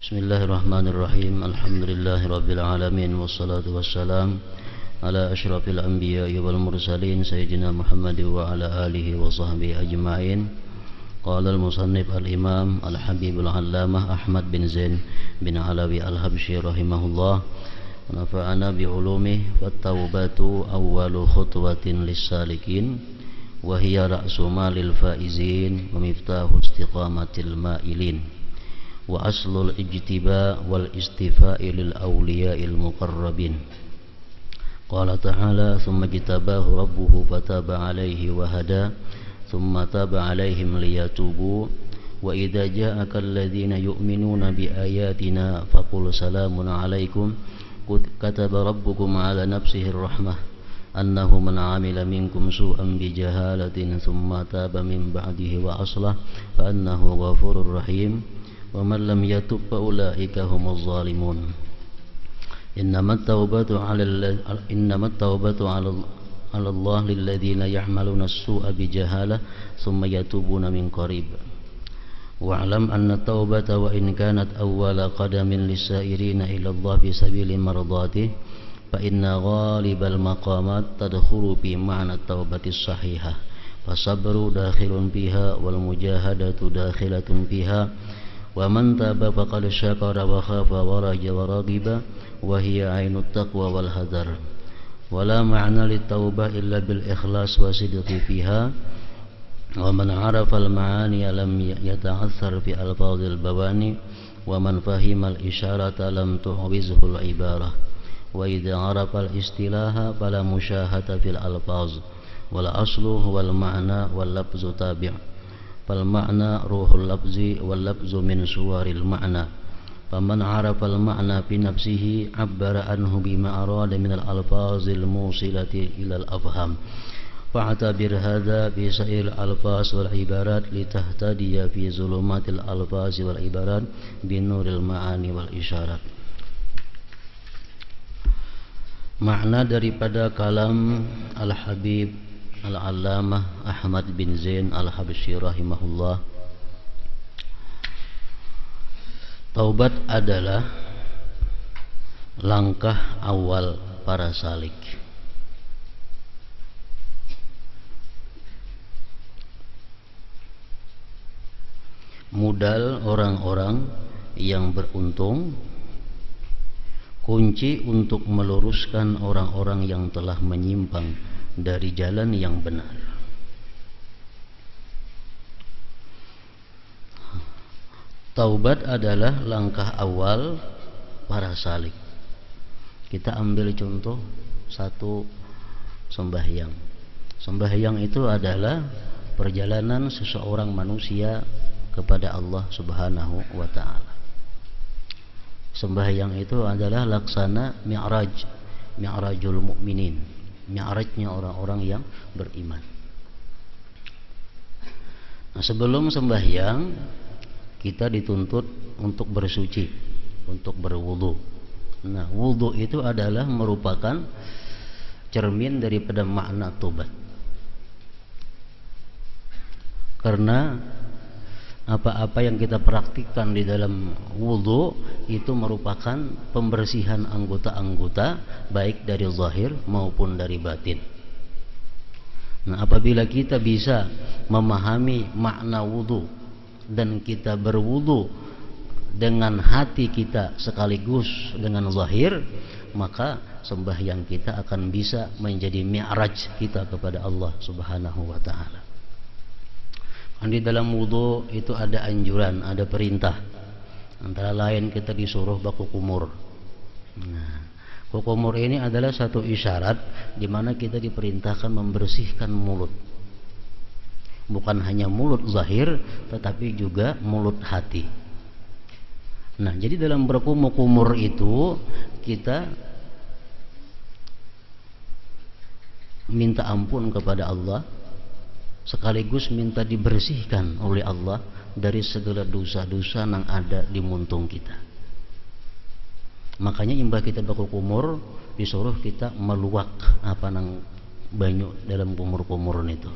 Bismillahirrahmanirrahim. Alhamdulillahirabbil alamin wassalatu wassalam ala asyrafil anbiya'i wal mursalin sayyidina Muhammad wa ala alihi wa sahbihi ajma'in. Qala al-musannif al-imam al-habib al-allamah Ahmad bin Zain bin Alawi al-Habsyi rahimahullah wa nafa'ana bi ulumihi. Wat-taubatu awwalu khutwatin lis-salikin wa hiya ra'su malil faizin wa miftahu istiqamatil ma'ilin wa aslul ijtiba wal istifa'i lil awliya'il muqarrabin. Qala ta'ala thumma jtabahu rabbuhu fataba alaihi wa hada thumma taba alaihim liyatubu wa idza ja'aka alladhina yu'minuna bi ayatina faqul salamun alaikum kataba rabbukum ala nafsihi ar-rahmah annahu man 'amila minkum su'an bi jahalatin thumma taba min ba'dihi wa aslah fa annahu ghafurur rahim wa man lam yatub fa ulaika humuz zalimun. Innamat taubatu 'ala Allah lilladzina ya'maluna as-su'a bi jahalah thumma yatubuna min qarib. Wa'lam anna taubata wa in kanat awwala qadamin lis-sa'irina ila Allah fi sabili mardatihi fa inna ghalibal maqamat tadkhulu fi ma'na taubati as-sahihah fa sabru dakhilun fiha wal mujahadatu dakhilatun fiha wa man taba faqad syakara wa khafa wa raja wa raghiba wa hiya ainut taqwa wal hadar wa la ma'na lit taubah illa bil ikhlas wa sidqi fiha wa man 'arafa al ma'ani lam yata'athar fi alfazil bawani wa man fahima al isyarata lam tu'wizhu al ibarah wa idza 'arafa al istilaha fala musyahata fil alfaz wal aslu wal ma'na wal lafzu tabi' fal ma'na ruhul lafzi wal lafzu min suwaril ma'na faman 'arafa al ma'na fi nafsihi 'abbara anhu bima arada min al alfazil musilati ila al afham fa'tabir hadha bi sa'il alfaz wal ibarat litahtadiya fi zulumatil alfaz wal ibarat bi nuril ma'ani wal isyarat. Makna daripada kalam Al-Habib Al-Allamah Ahmad bin Zain Al-Habsyi rahimahullah. Taubat adalah langkah awal para salik. Modal orang-orang yang beruntung, kunci untuk meluruskan orang-orang yang telah menyimpang dari jalan yang benar. Taubat adalah langkah awal para salik. Kita ambil contoh satu sembahyang. Sembahyang itu adalah perjalanan seseorang manusia kepada Allah Subhanahu wa ta'ala. Sembahyang itu adalah laksana mi'raj, mi'rajul mu'minin, mi'rajnya orang-orang yang beriman. Nah, sebelum sembahyang kita dituntut untuk bersuci, untuk berwudu. Nah, wudu itu adalah merupakan cermin daripada makna tobat. Karena apa-apa yang kita praktikkan di dalam wudu itu merupakan pembersihan anggota-anggota baik dari zahir maupun dari batin. Nah, apabila kita bisa memahami makna wudu dan kita berwudu dengan hati kita sekaligus dengan zahir, maka sembahyang kita akan bisa menjadi mi'raj kita kepada Allah Subhanahu wa ta'ala. Di dalam wudu itu ada anjuran, ada perintah. Antara lain kita disuruh baku kumur. Nah, kumur ini adalah satu isyarat di mana kita diperintahkan membersihkan mulut. Bukan hanya mulut zahir, tetapi juga mulut hati. Nah, jadi dalam berkumur-kumur itu kita minta ampun kepada Allah, sekaligus minta dibersihkan oleh Allah dari segala dosa-dosa yang ada di muntung kita. Makanya imbah kita baku kumur disuruh kita meluak apa nang banyu dalam kumur-kumur itu.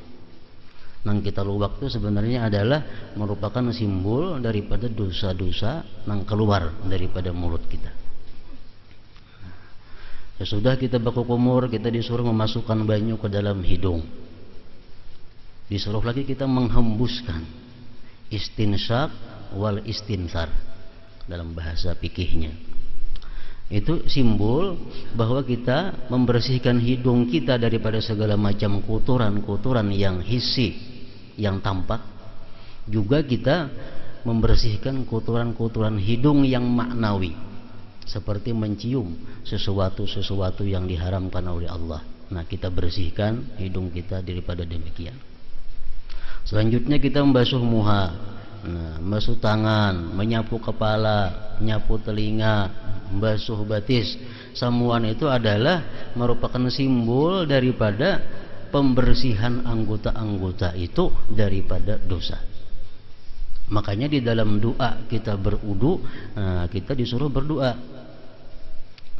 Nang kita luwak itu sebenarnya adalah merupakan simbol daripada dosa-dosa nang keluar daripada mulut kita. Sesudah kita berkumur, kita disuruh memasukkan banyu ke dalam hidung. Disuruh lagi kita menghembuskan. Istinsyak wal istinsar dalam bahasa fikihnya. Itu simbol bahwa kita membersihkan hidung kita daripada segala macam kotoran-kotoran yang hissi, yang tampak. Juga kita membersihkan kotoran-kotoran hidung yang maknawi, seperti mencium sesuatu yang diharamkan oleh Allah. Nah, kita bersihkan hidung kita daripada demikian. Selanjutnya kita membasuh muha, membasuh tangan, menyapu kepala, menyapu telinga, membasuh batis. Samuan itu adalah merupakan simbol daripada pembersihan anggota-anggota itu daripada dosa. Makanya di dalam doa kita berwudu, kita disuruh berdoa.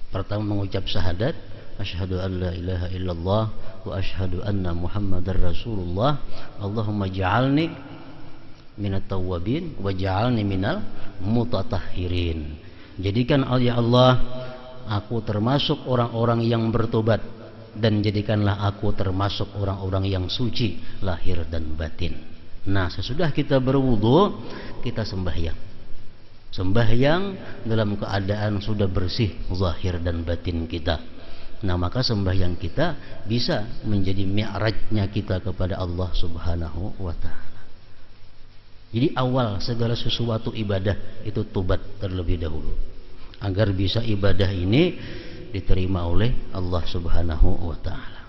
Pertama mengucap syahadat, asyhadu an la ilaha illallah wa asyhadu anna muhammadar rasulullah. Allahumma ja'alni minat tawwabin wa ja'alni minal mutatahhirin. Jadikan ya Allah, aku termasuk orang-orang yang bertobat, dan jadikanlah aku termasuk orang-orang yang suci lahir dan batin. Nah, sesudah kita berwudu, kita sembahyang. Sembahyang dalam keadaan sudah bersih zahir dan batin kita. Nah, maka sembahyang kita bisa menjadi mi'rajnya kita kepada Allah Subhanahu wa ta'ala. Jadi awal segala sesuatu ibadah itu tobat terlebih dahulu, agar bisa ibadah ini diterima oleh Allah Subhanahu wa ta'ala.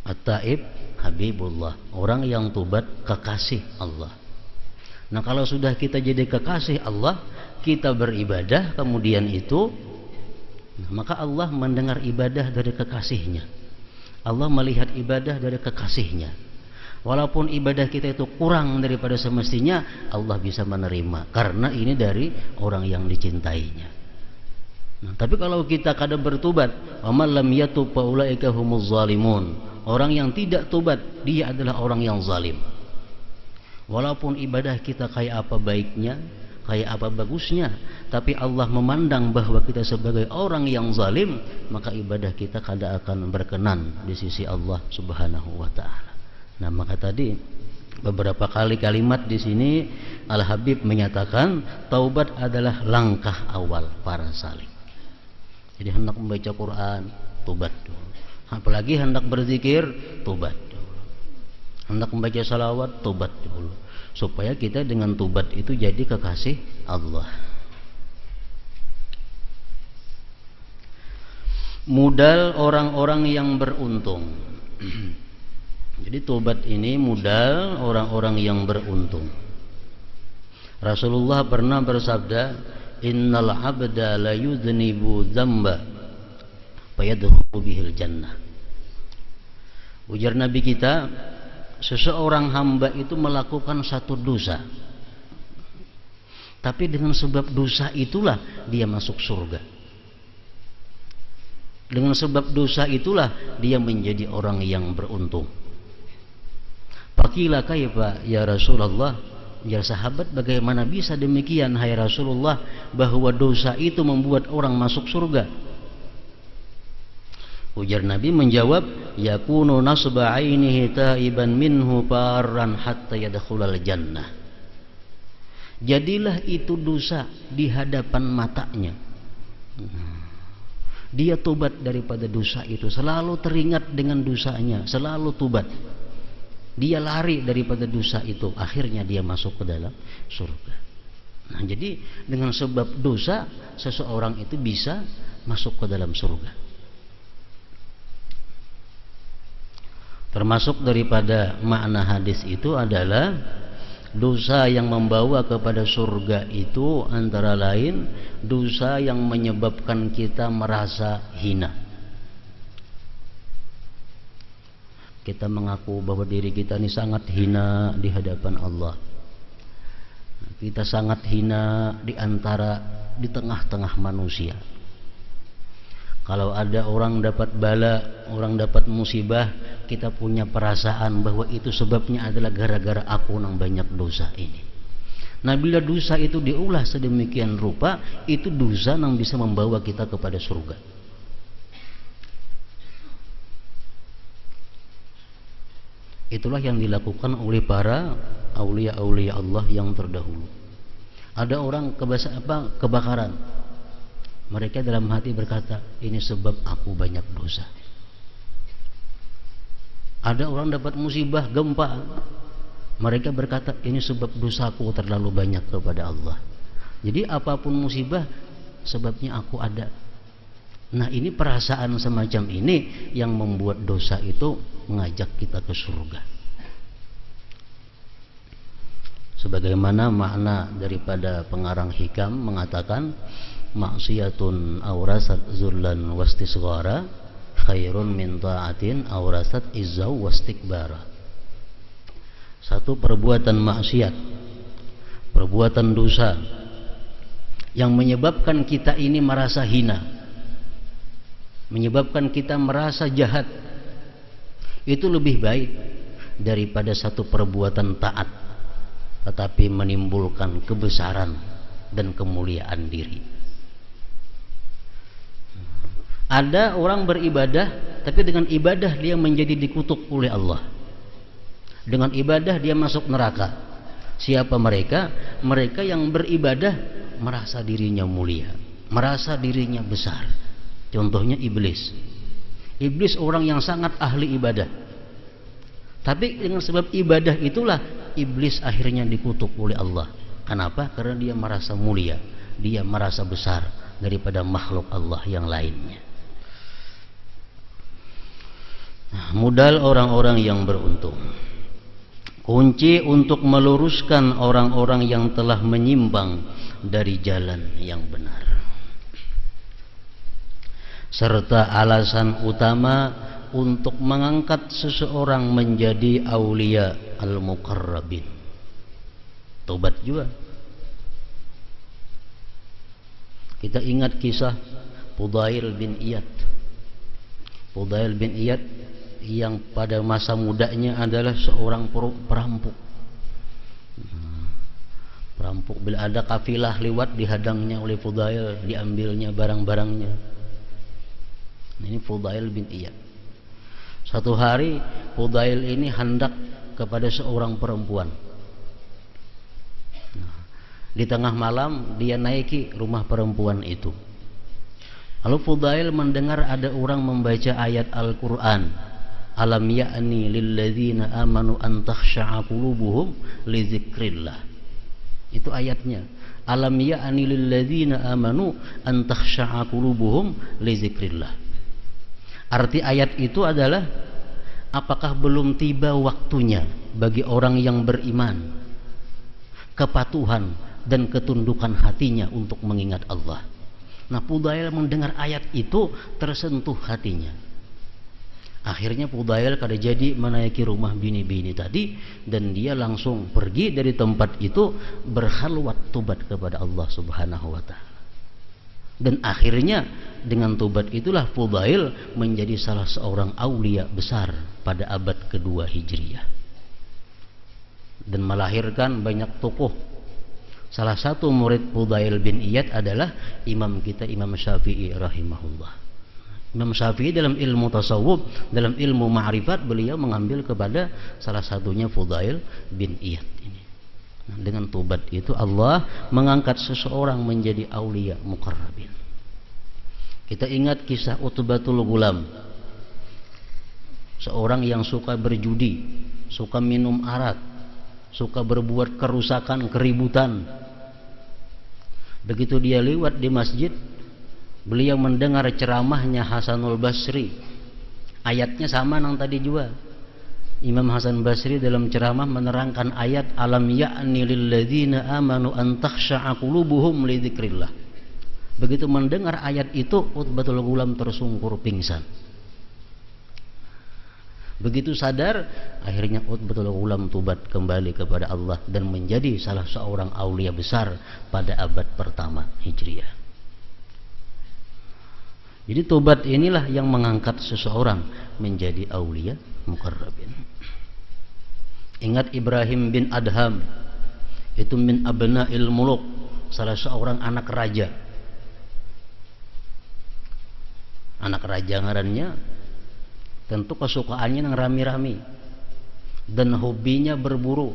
At-taib habibullah, orang yang tobat kekasih Allah. Nah, kalau sudah kita jadi kekasih Allah, kita beribadah, kemudian itu maka Allah mendengar ibadah dari kekasihnya. Allah melihat ibadah dari kekasihnya. Walaupun ibadah kita itu kurang daripada semestinya, Allah bisa menerima, karena ini dari orang yang dicintainya. Nah, tapi kalau kita kadang bertobat, amal lam yatub fa ulaika humuz zalimun. Orang yang tidak tobat, dia adalah orang yang zalim. Walaupun ibadah kita kayak apa baiknya, kayak apa bagusnya, tapi Allah memandang bahwa kita sebagai orang yang zalim, maka ibadah kita kadang akan berkenan di sisi Allah Subhanahu wa ta'ala. Nah, maka tadi beberapa kali kalimat di sini Al-Habib menyatakan taubat adalah langkah awal para salik. Jadi hendak membaca Quran, tobat dulu. Apalagi hendak berzikir, tobat dulu. Hendak membaca salawat, tobat dulu. Supaya kita dengan tobat itu jadi kekasih Allah. Modal orang-orang yang beruntung. Jadi tobat ini modal orang-orang yang beruntung. Rasulullah pernah bersabda, innal abda la yudhnibu dzamba fayadkhulu bihil jannah. Ujar Nabi kita, seseorang hamba itu melakukan satu dosa, tapi dengan sebab dosa itulah dia masuk surga. Dengan sebab dosa itulah dia menjadi orang yang beruntung. Faqila kaifa ya Rasulullah, ya sahabat, bagaimana bisa demikian hai Rasulullah, bahwa dosa itu membuat orang masuk surga? Ujar Nabi menjawab, yakunu nasba ainihi taiban minhu farran hatta yadkhulal jannah. Jadilah itu dosa di hadapan matanya. Dia tobat daripada dosa itu, selalu teringat dengan dosanya, selalu tobat. Dia lari daripada dosa itu, akhirnya dia masuk ke dalam surga. Nah, jadi dengan sebab dosa seseorang itu bisa masuk ke dalam surga. Termasuk daripada makna hadis itu adalah dosa yang membawa kepada surga itu antara lain dosa yang menyebabkan kita merasa hina. Kita mengaku bahwa diri kita ini sangat hina di hadapan Allah. Kita sangat hina di tengah-tengah manusia. Kalau ada orang dapat bala, orang dapat musibah, kita punya perasaan bahwa itu sebabnya adalah gara-gara aku yang banyak dosa ini. Nah, bila dosa itu diulah sedemikian rupa, itu dosa yang bisa membawa kita kepada surga. Itulah yang dilakukan oleh para aulia-aulia Allah yang terdahulu. Ada orang kebakaran. Mereka dalam hati berkata, ini sebab aku banyak dosa. Ada orang dapat musibah, gempa. Mereka berkata, ini sebab dosaku terlalu banyak kepada Allah. Jadi apapun musibah, sebabnya aku ada. Nah, ini perasaan semacam ini yang membuat dosa itu mengajak kita ke surga. Sebagaimana makna daripada pengarang hikam mengatakan, maksiatun aurasat zullan wastisghara khairun min ta'atin aurasat izzau wastikbara. Satu perbuatan maksiat, perbuatan dosa yang menyebabkan kita ini merasa hina, menyebabkan kita merasa jahat, itu lebih baik daripada satu perbuatan taat tetapi menimbulkan kebesaran dan kemuliaan diri. Ada orang beribadah, tapi dengan ibadah dia menjadi dikutuk oleh Allah. Dengan ibadah dia masuk neraka. Siapa mereka? Mereka yang beribadah merasa dirinya mulia, merasa dirinya besar. Contohnya iblis. Iblis orang yang sangat ahli ibadah. Tapi dengan sebab ibadah itulah iblis akhirnya dikutuk oleh Allah. Kenapa? Karena dia merasa mulia, dia merasa besar daripada makhluk Allah yang lainnya. Modal orang-orang yang beruntung. Kunci untuk meluruskan orang-orang yang telah menyimpang dari jalan yang benar. Serta alasan utama untuk mengangkat seseorang menjadi aulia al-muqarrabin. Tobat juga. Kita ingat kisah Fudail bin Iyad. Fudail bin Iyad yang pada masa mudanya adalah seorang perampok. Perampok, bila ada kafilah lewat dihadangnya oleh Fudail, diambilnya barang-barangnya. Ini Fudail bin Iyad. Satu hari Fudail ini hendak kepada seorang perempuan. Di tengah malam dia naiki rumah perempuan itu. Lalu Fudail mendengar ada orang membaca ayat Al-Quran. Alam ya'ni lilladzina amanu an takhsha'a qulubuhum li dzikrillah. Itu ayatnya. Alam ya'ni lilladzina amanu an takhsha'a qulubuhum li dzikrillah. Arti ayat itu adalah, apakah belum tiba waktunya bagi orang yang beriman kepatuhan dan ketundukan hatinya untuk mengingat Allah. Nah, Fudail mendengar ayat itu tersentuh hatinya. Akhirnya Fudail kada jadi menaiki rumah bini-bini tadi, dan dia langsung pergi dari tempat itu berkhalwat tobat kepada Allah Subhanahu wa taala. Dan akhirnya dengan tobat itulah Fudail menjadi salah seorang aulia besar pada abad kedua Hijriah dan melahirkan banyak tokoh. Salah satu murid Fudail bin Iyad adalah imam kita, Imam Syafi'i rahimahullah. Imam Syafi'i dalam ilmu tasawuf, dalam ilmu ma'rifat, beliau mengambil kepada salah satunya Fudail bin Iyad ini. Nah, dengan tobat itu Allah mengangkat seseorang menjadi aulia muqarrabin. Kita ingat kisah Utbatul Gulam, seorang yang suka berjudi, suka minum arak, suka berbuat kerusakan, keributan. Begitu dia lewat di masjid, beliau mendengar ceramahnya Hasanul Basri. Ayatnya sama yang tadi juga. Imam Hasan Basri dalam ceramah menerangkan ayat alam ya'ni lilladzina amanu an takhsha'a qulubuhum li dzikrillah. Begitu mendengar ayat itu, Utbatul Gulam tersungkur pingsan. Begitu sadar, akhirnya Utbatul Gulam tobat kembali kepada Allah dan menjadi salah seorang aulia besar pada abad pertama Hijriah. Jadi tobat inilah yang mengangkat seseorang menjadi aulia muqarrabin. Ingat Ibrahim bin Adham, itu min abna'il muluk, salah seorang anak raja. Anak raja ngarannya, tentu kesukaannya yang rami-rami dan hobinya berburu.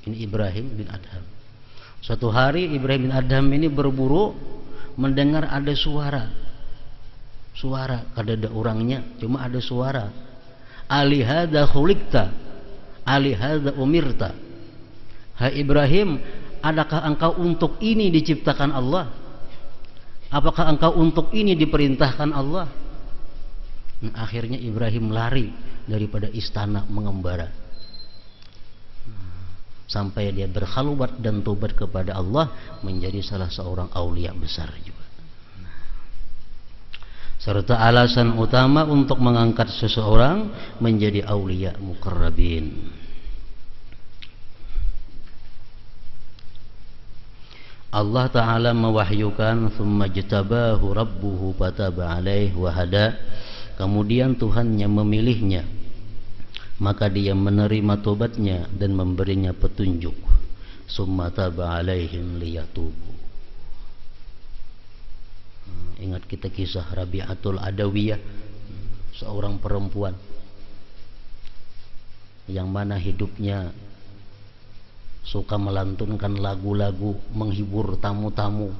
Ini Ibrahim bin Adham. Suatu hari Ibrahim bin Adham ini berburu, mendengar ada suara, kada ada orangnya, cuma ada suara. Alihada khuliqta, alihada umirta. Hai Ibrahim, adakah engkau untuk ini diciptakan Allah? Apakah engkau untuk ini diperintahkan Allah? Nah, akhirnya Ibrahim lari daripada istana mengembara, sampai dia berkhalwat dan tobat kepada Allah, menjadi salah seorang aulia besar juga. Serta alasan utama untuk mengangkat seseorang menjadi aulia muqarrabin. Allah Ta'ala mewahyukan, thumma jtabahu rabbuhu fataba alaih wa hada. Kemudian Tuhannya memilihnya, maka dia menerima tobatnya dan memberinya petunjuk. Summa taba alaihim liyatubu. Ingat kita kisah Rabi'atul Adawiyah, seorang perempuan yang mana hidupnya suka melantunkan lagu-lagu menghibur tamu-tamu.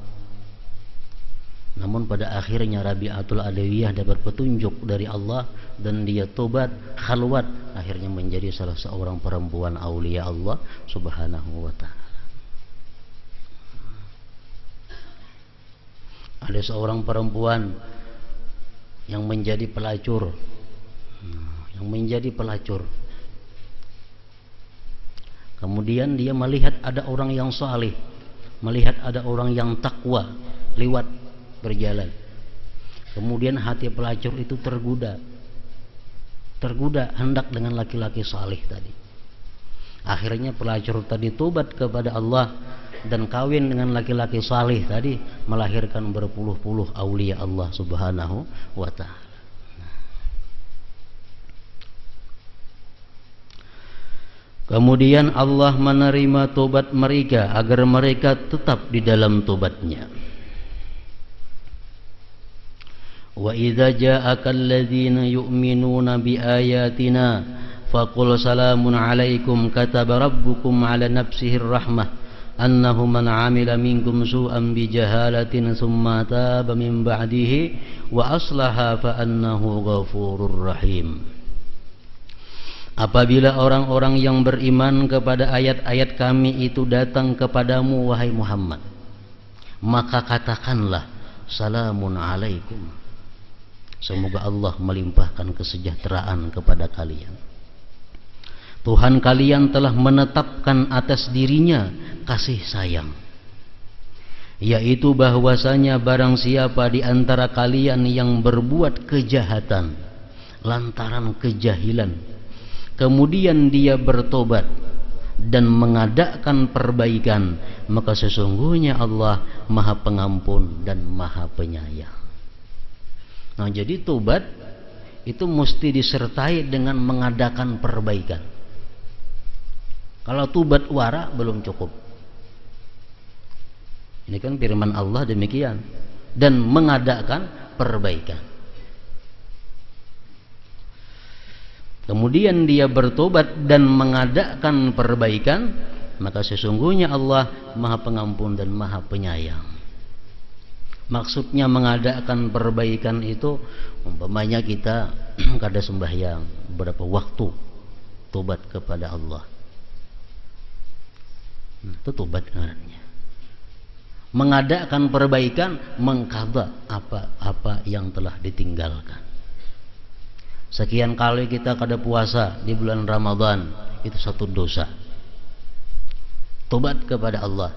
Namun pada akhirnya Rabi'atul Adawiyah dapat petunjuk dari Allah dan dia tobat, khalwat, akhirnya menjadi salah seorang perempuan aulia Allah Subhanahu wa ta'ala. Ada seorang perempuan yang menjadi pelacur, kemudian dia melihat ada orang yang saleh, melihat ada orang yang takwa lewat berjalan. Kemudian hati pelacur itu tergoda hendak dengan laki-laki saleh tadi. Akhirnya pelacur tadi tobat kepada Allah dan kawin dengan laki-laki saleh tadi, melahirkan berpuluh-puluh aulia Allah Subhanahu wa ta'ala. Kemudian Allah menerima tobat mereka agar mereka tetap di dalam tobatnya. Wa idza ja'aka alladzina yu'minuna biayatina faqul salamun 'alaikum kataba rabbukum 'ala nafsihi rahmah annahu man 'amila minkum su'an bijahalatin tsumma taba min ba'dihi wa aslaha fa annahu ghafurur rahim. Apabila orang-orang yang beriman kepada ayat-ayat kami itu datang kepadamu wahai Muhammad, maka katakanlah salamun 'alaikum, semoga Allah melimpahkan kesejahteraan kepada kalian. Tuhan kalian telah menetapkan atas dirinya kasih sayang, yaitu bahwasanya barang siapa di antara kalian yang berbuat kejahatan lantaran kejahilan, kemudian dia bertobat dan mengadakan perbaikan, maka sesungguhnya Allah Maha Pengampun dan Maha Penyayang. Nah, jadi tobat itu mesti disertai dengan mengadakan perbaikan. Kalau tobat wara belum cukup. Ini kan firman Allah demikian, dan mengadakan perbaikan. Kemudian dia bertobat dan mengadakan perbaikan, maka sesungguhnya Allah Maha Pengampun dan Maha Penyayang. Maksudnya mengadakan perbaikan itu, umpamanya kita kada sembahyang beberapa waktu, tobat kepada Allah, itu tobat ngarannya. Mengadakan perbaikan, mengqadha apa-apa yang telah ditinggalkan. Sekian kali kita kada puasa di bulan Ramadan, itu satu dosa. Tobat kepada Allah.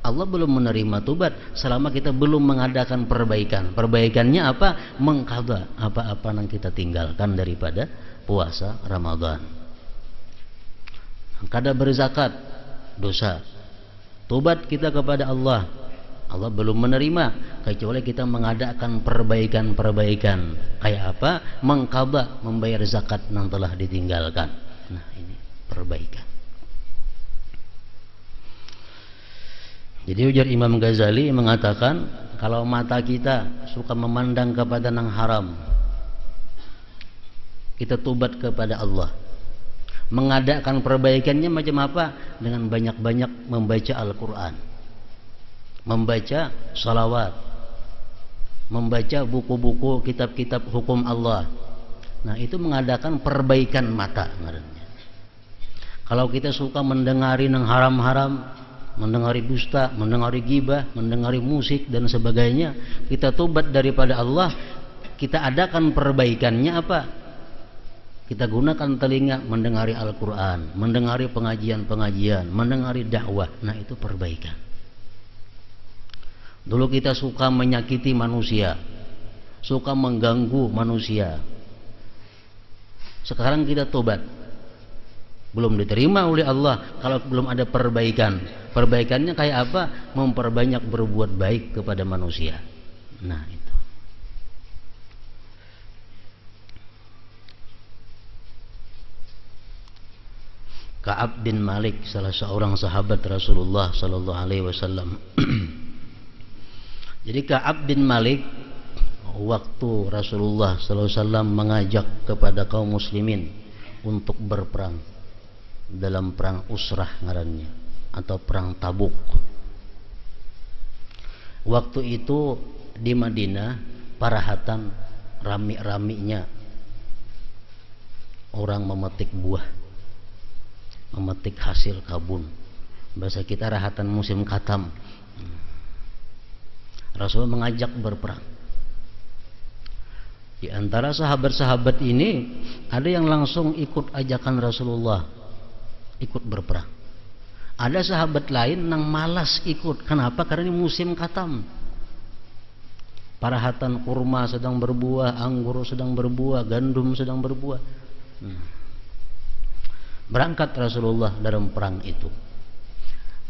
Allah belum menerima tobat selama kita belum mengadakan perbaikan. Perbaikannya apa? Mengqadha apa-apa yang kita tinggalkan daripada puasa Ramadan. Kada berzakat, dosa. Tobat kita kepada Allah. Allah belum menerima kecuali kita mengadakan perbaikan-perbaikan. Kayak apa? Mengqadha, membayar zakat yang telah ditinggalkan. Nah, ini perbaikan. Jadi ujar Imam Ghazali mengatakan, kalau mata kita suka memandang kepada yang haram, kita tobat kepada Allah. Mengadakan perbaikannya macam apa? Dengan banyak-banyak membaca Al-Quran, membaca salawat, membaca buku-buku kitab-kitab hukum Allah. Nah, itu mengadakan perbaikan mata. Kalau kita suka mendengari yang haram-haram, mendengari dusta, mendengari ghibah, mendengari musik dan sebagainya, kita tobat daripada Allah, kita adakan perbaikannya apa? Kita gunakan telinga mendengari Al-Quran, mendengari pengajian-pengajian, mendengari dakwah. Nah, itu perbaikan. Dulu kita suka menyakiti manusia, suka mengganggu manusia. Sekarang kita tobat. Belum diterima oleh Allah kalau belum ada perbaikan. Perbaikannya kayak apa? Memperbanyak berbuat baik kepada manusia. Nah, itu. Ka'ab bin Malik, salah seorang sahabat Rasulullah sallallahu alaihi wasallam. Jadi Ka'ab bin Malik, waktu Rasulullah sallallahu alaihi wasallam mengajak kepada kaum muslimin untuk berperang dalam perang Usrah ngarannya, atau perang Tabuk. Waktu itu di Madinah parahatan rami-raminya orang memetik buah, memetik hasil kabun. Bahasa kita rahatan musim katam. Rasulullah mengajak berperang. Di antara sahabat-sahabat ini ada yang langsung ikut ajakan Rasulullah, ikut berperang. Ada sahabat lain yang malas ikut. Kenapa? Karena ini musim katam. Parahatan kurma sedang berbuah, anggur sedang berbuah, gandum sedang berbuah. Berangkat Rasulullah dalam perang itu.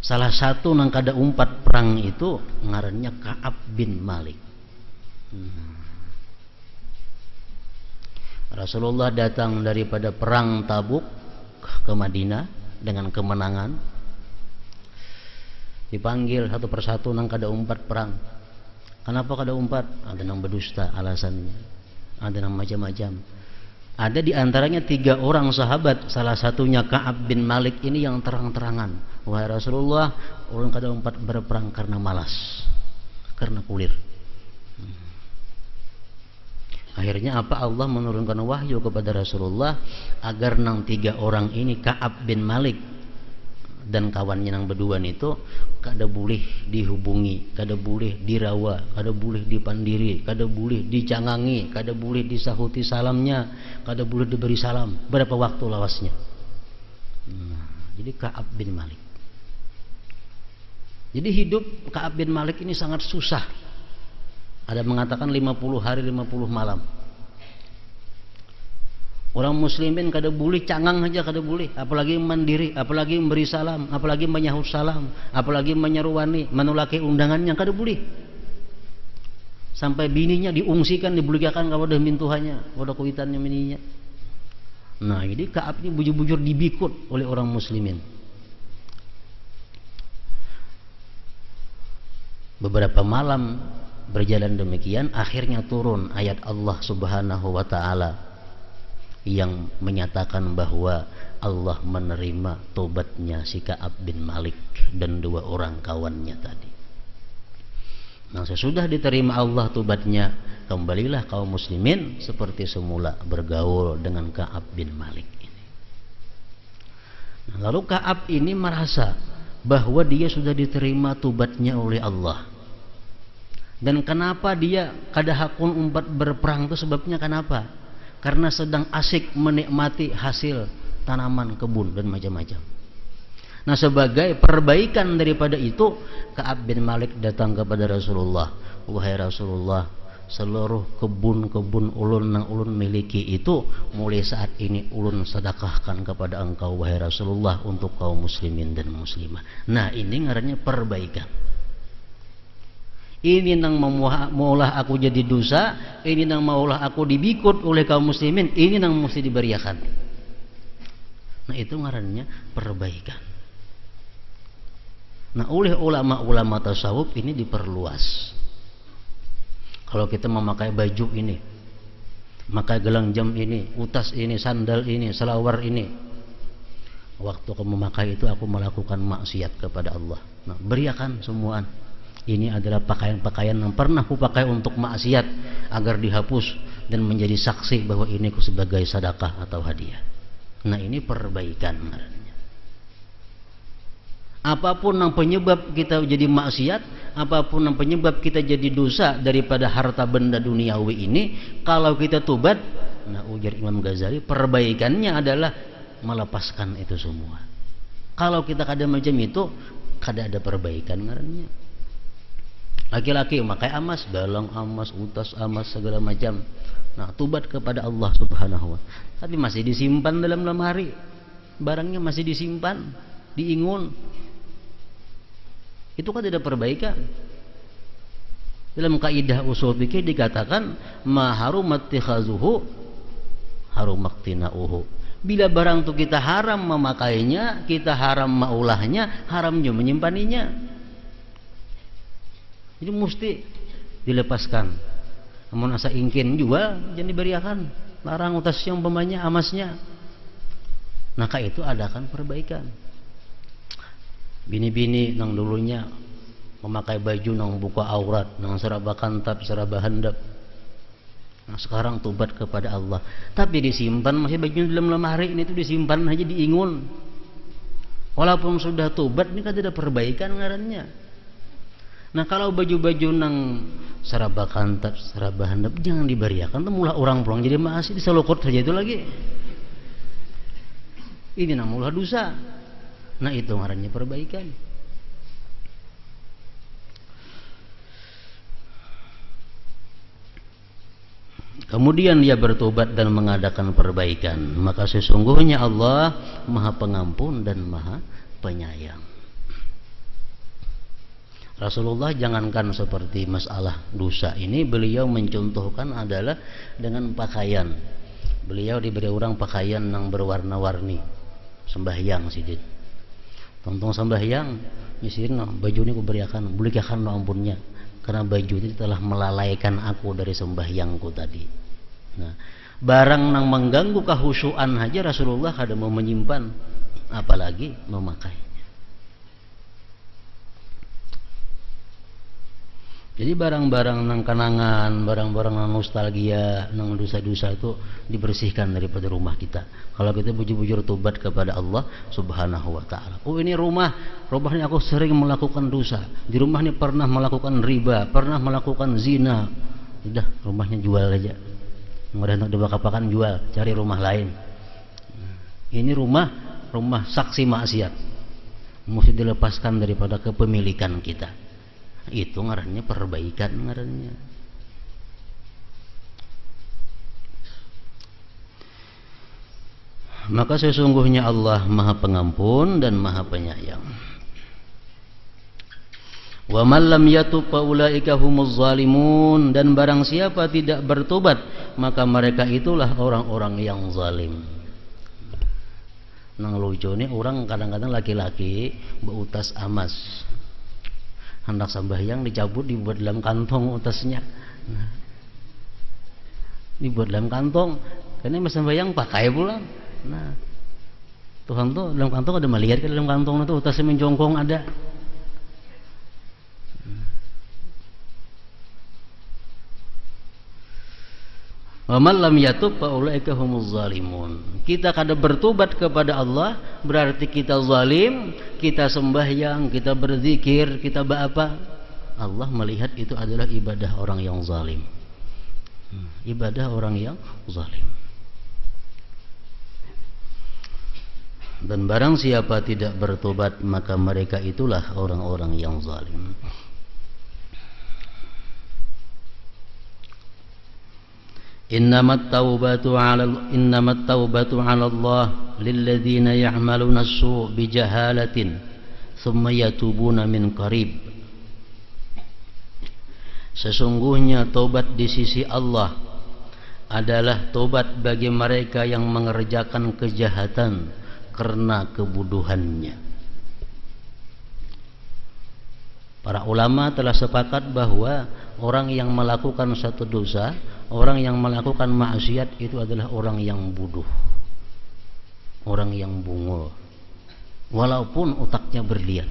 Salah satu nang kada umpat perang itu ngarannya Ka'ab bin Malik. Rasulullah datang daripada perang Tabuk ke Madinah dengan kemenangan. Dipanggil satu persatu nang kada umpat perang. Kenapa kada umpat? Ada nang berdusta alasannya, ada nang macam-macam. Ada di antaranya 3 orang sahabat, salah satunya Ka'ab bin Malik ini yang terang-terangan, wahai Rasulullah, orang kada umpat berperang karena malas, karena kulir. Akhirnya apa? Allah menurunkan wahyu kepada Rasulullah agar nang 3 orang ini, Ka'ab bin Malik dan kawannya nang berduaan itu, kada boleh dihubungi, kada boleh dirawa, kada boleh dipandiri, kada boleh dicangangi, kada boleh disahuti salamnya, kada boleh diberi salam. Berapa waktu lawasnya? Jadi Ka'ab bin Malik. Jadi hidup Ka'ab bin Malik ini sangat susah. Ada mengatakan 50 hari 50 malam. Orang muslimin kada boleh cangang aja, kada boleh, apalagi mandiri, apalagi memberi salam, apalagi menyahut salam, apalagi menyeruani, menolaki undangannya, kada boleh. Sampai bininya diungsikan, dibelikan kepada mintuhannya, kepada kuitannya bininya. Nah, jadi Ka'ab ini bujur-bujur dibikut oleh orang muslimin. Beberapa malam berjalan demikian, akhirnya turun ayat Allah Subhanahu wa taala yang menyatakan bahwa Allah menerima tobatnya si Ka'ab bin Malik dan 2 orang kawannya tadi. Nah, sesudah diterima Allah tobatnya, kembalilah kaum muslimin seperti semula bergaul dengan Ka'ab bin Malik ini. Nah, lalu Ka'ab ini merasa bahwa dia sudah diterima tobatnya oleh Allah. Dan kenapa dia kada hakun umpat berperang itu sebabnya kenapa? Karena sedang asik menikmati hasil tanaman kebun dan macam-macam. Nah, sebagai perbaikan daripada itu, Ka'ab bin Malik datang kepada Rasulullah. Wahai Rasulullah, seluruh kebun-kebun ulun yang ulun miliki itu mulai saat ini ulun sedekahkan kepada engkau wahai Rasulullah untuk kaum muslimin dan muslimah. Nah, ini ngarannya perbaikan. Ini nang maulah aku jadi dosa, ini nang maulah aku dibikut oleh kaum muslimin, ini nang mesti diberiakan. Nah itu ngarannya perbaikan. Nah oleh ulama-ulama tasawuf ini diperluas. Kalau kita memakai baju ini, memakai gelang jam ini, utas ini, sandal ini, selawar ini, waktu aku memakai itu aku melakukan maksiat kepada Allah. Nah beriakan semuaan. Ini adalah pakaian-pakaian yang pernah aku pakai untuk maksiat, agar dihapus dan menjadi saksi bahwa ini aku sebagai sedekah atau hadiah. Nah ini perbaikan. Apapun yang penyebab kita jadi maksiat, apapun yang penyebab kita jadi dosa daripada harta benda duniawi ini, kalau kita tobat, nah ujar Imam Ghazali, perbaikannya adalah melepaskan itu semua. Kalau kita kada macam itu, kada ada perbaikan ngarannya. Laki-laki memakai emas, balang emas, utas emas, segala macam. Nah, tobat kepada Allah Subhanahu wa Ta'ala. Tapi masih disimpan dalam lemari. Barangnya masih disimpan, diingun. Itu kan tidak perbaikan. Dalam kaidah usul fikih dikatakan ma harumat tikhazuhu harumaktinauhu. Bila barang itu kita haram memakainya, kita haram maulahnya, haram juga menyimpannya. Jadi mesti dilepaskan. Namun asa ingkin jual, jangan diberiakan. Larang utas yang umpamanya amasnya. Maka itu adakan perbaikan. Bini-bini nang dulunya memakai baju nang buka aurat, nang seraba kantap, seraba handap. Nah, sekarang tobat kepada Allah. Tapi disimpan masih baju dalam lemari ini tuh disimpan aja diingun. Walaupun sudah tobat ini kan tidak perbaikan ngarannya. Nah kalau baju-baju nang seraba kantap, seraba handap jangan diberiakan. Temulah orang pulang jadi masih diselukut saja itu lagi. Ini namulah dosa. Nah itu ngarannya perbaikan. Kemudian dia bertobat dan mengadakan perbaikan. Maka sesungguhnya Allah Maha Pengampun dan Maha Penyayang. Rasulullah jangankan seperti masalah dosa ini, beliau mencontohkan adalah dengan pakaian. Beliau diberi orang pakaian yang berwarna-warni, sembahyang sidin. Tentang sembahyang, misirin baju ini kuberiakan, belikan ampunnya, karena baju itu telah melalaikan aku dari sembahyangku tadi. Nah, barang yang mengganggu kehusuan saja Rasulullah kada mau menyimpan, apalagi memakai. Jadi barang-barang nang kenangan, barang-barang nang nostalgia, nang dosa-dosa itu dibersihkan daripada rumah kita. Kalau kita bujur-bujur tobat kepada Allah Subhanahu wa Ta'ala. Oh ini rumah ini aku sering melakukan dosa. Di rumah ini pernah melakukan riba, pernah melakukan zina. Udah rumahnya jual aja. Kemudian untuk dibakapakan jual, cari rumah lain. Ini rumah saksi maksiat. Mesti dilepaskan daripada kepemilikan kita. Itu ngarannya perbaikan ngarannya. Maka sesungguhnya Allah Maha Pengampun dan Maha Penyayang. Wa man lam yatub fa ulaika humuz zalimun, dan barang siapa tidak bertobat maka mereka itulah orang-orang yang zalim. Nang lucu nih orang kadang-kadang laki-laki berutas amas. Hendak sembahyang dicabut dibuat dalam kantong utasnya. Nah, dibuat dalam kantong karena mas sembahyang pakai pula. Nah Tuhan tuh dalam kantong ada melihat ke dalam kantong itu utasnya menjongkong ada. Wa man lam yatub fa ulaika humuz zalimun. Kita kada bertobat kepada Allah berarti kita zalim, kita sembahyang, kita berzikir, kita apa? Allah melihat itu adalah ibadah orang yang zalim. Ibadah orang yang zalim. Dan barang siapa tidak bertobat maka mereka itulah orang-orang yang zalim. Innamat taubatu 'ala Allah lilladzina ya'maluna as-su' bijahalatin thumma yatubuna min qarib. Sesungguhnya tobat di sisi Allah adalah tobat bagi mereka yang mengerjakan kejahatan karena kebodohannya. Para ulama telah sepakat bahwa orang yang melakukan satu dosa, orang yang melakukan maksiat itu adalah orang yang bodoh, orang yang bungul, walaupun otaknya berlian.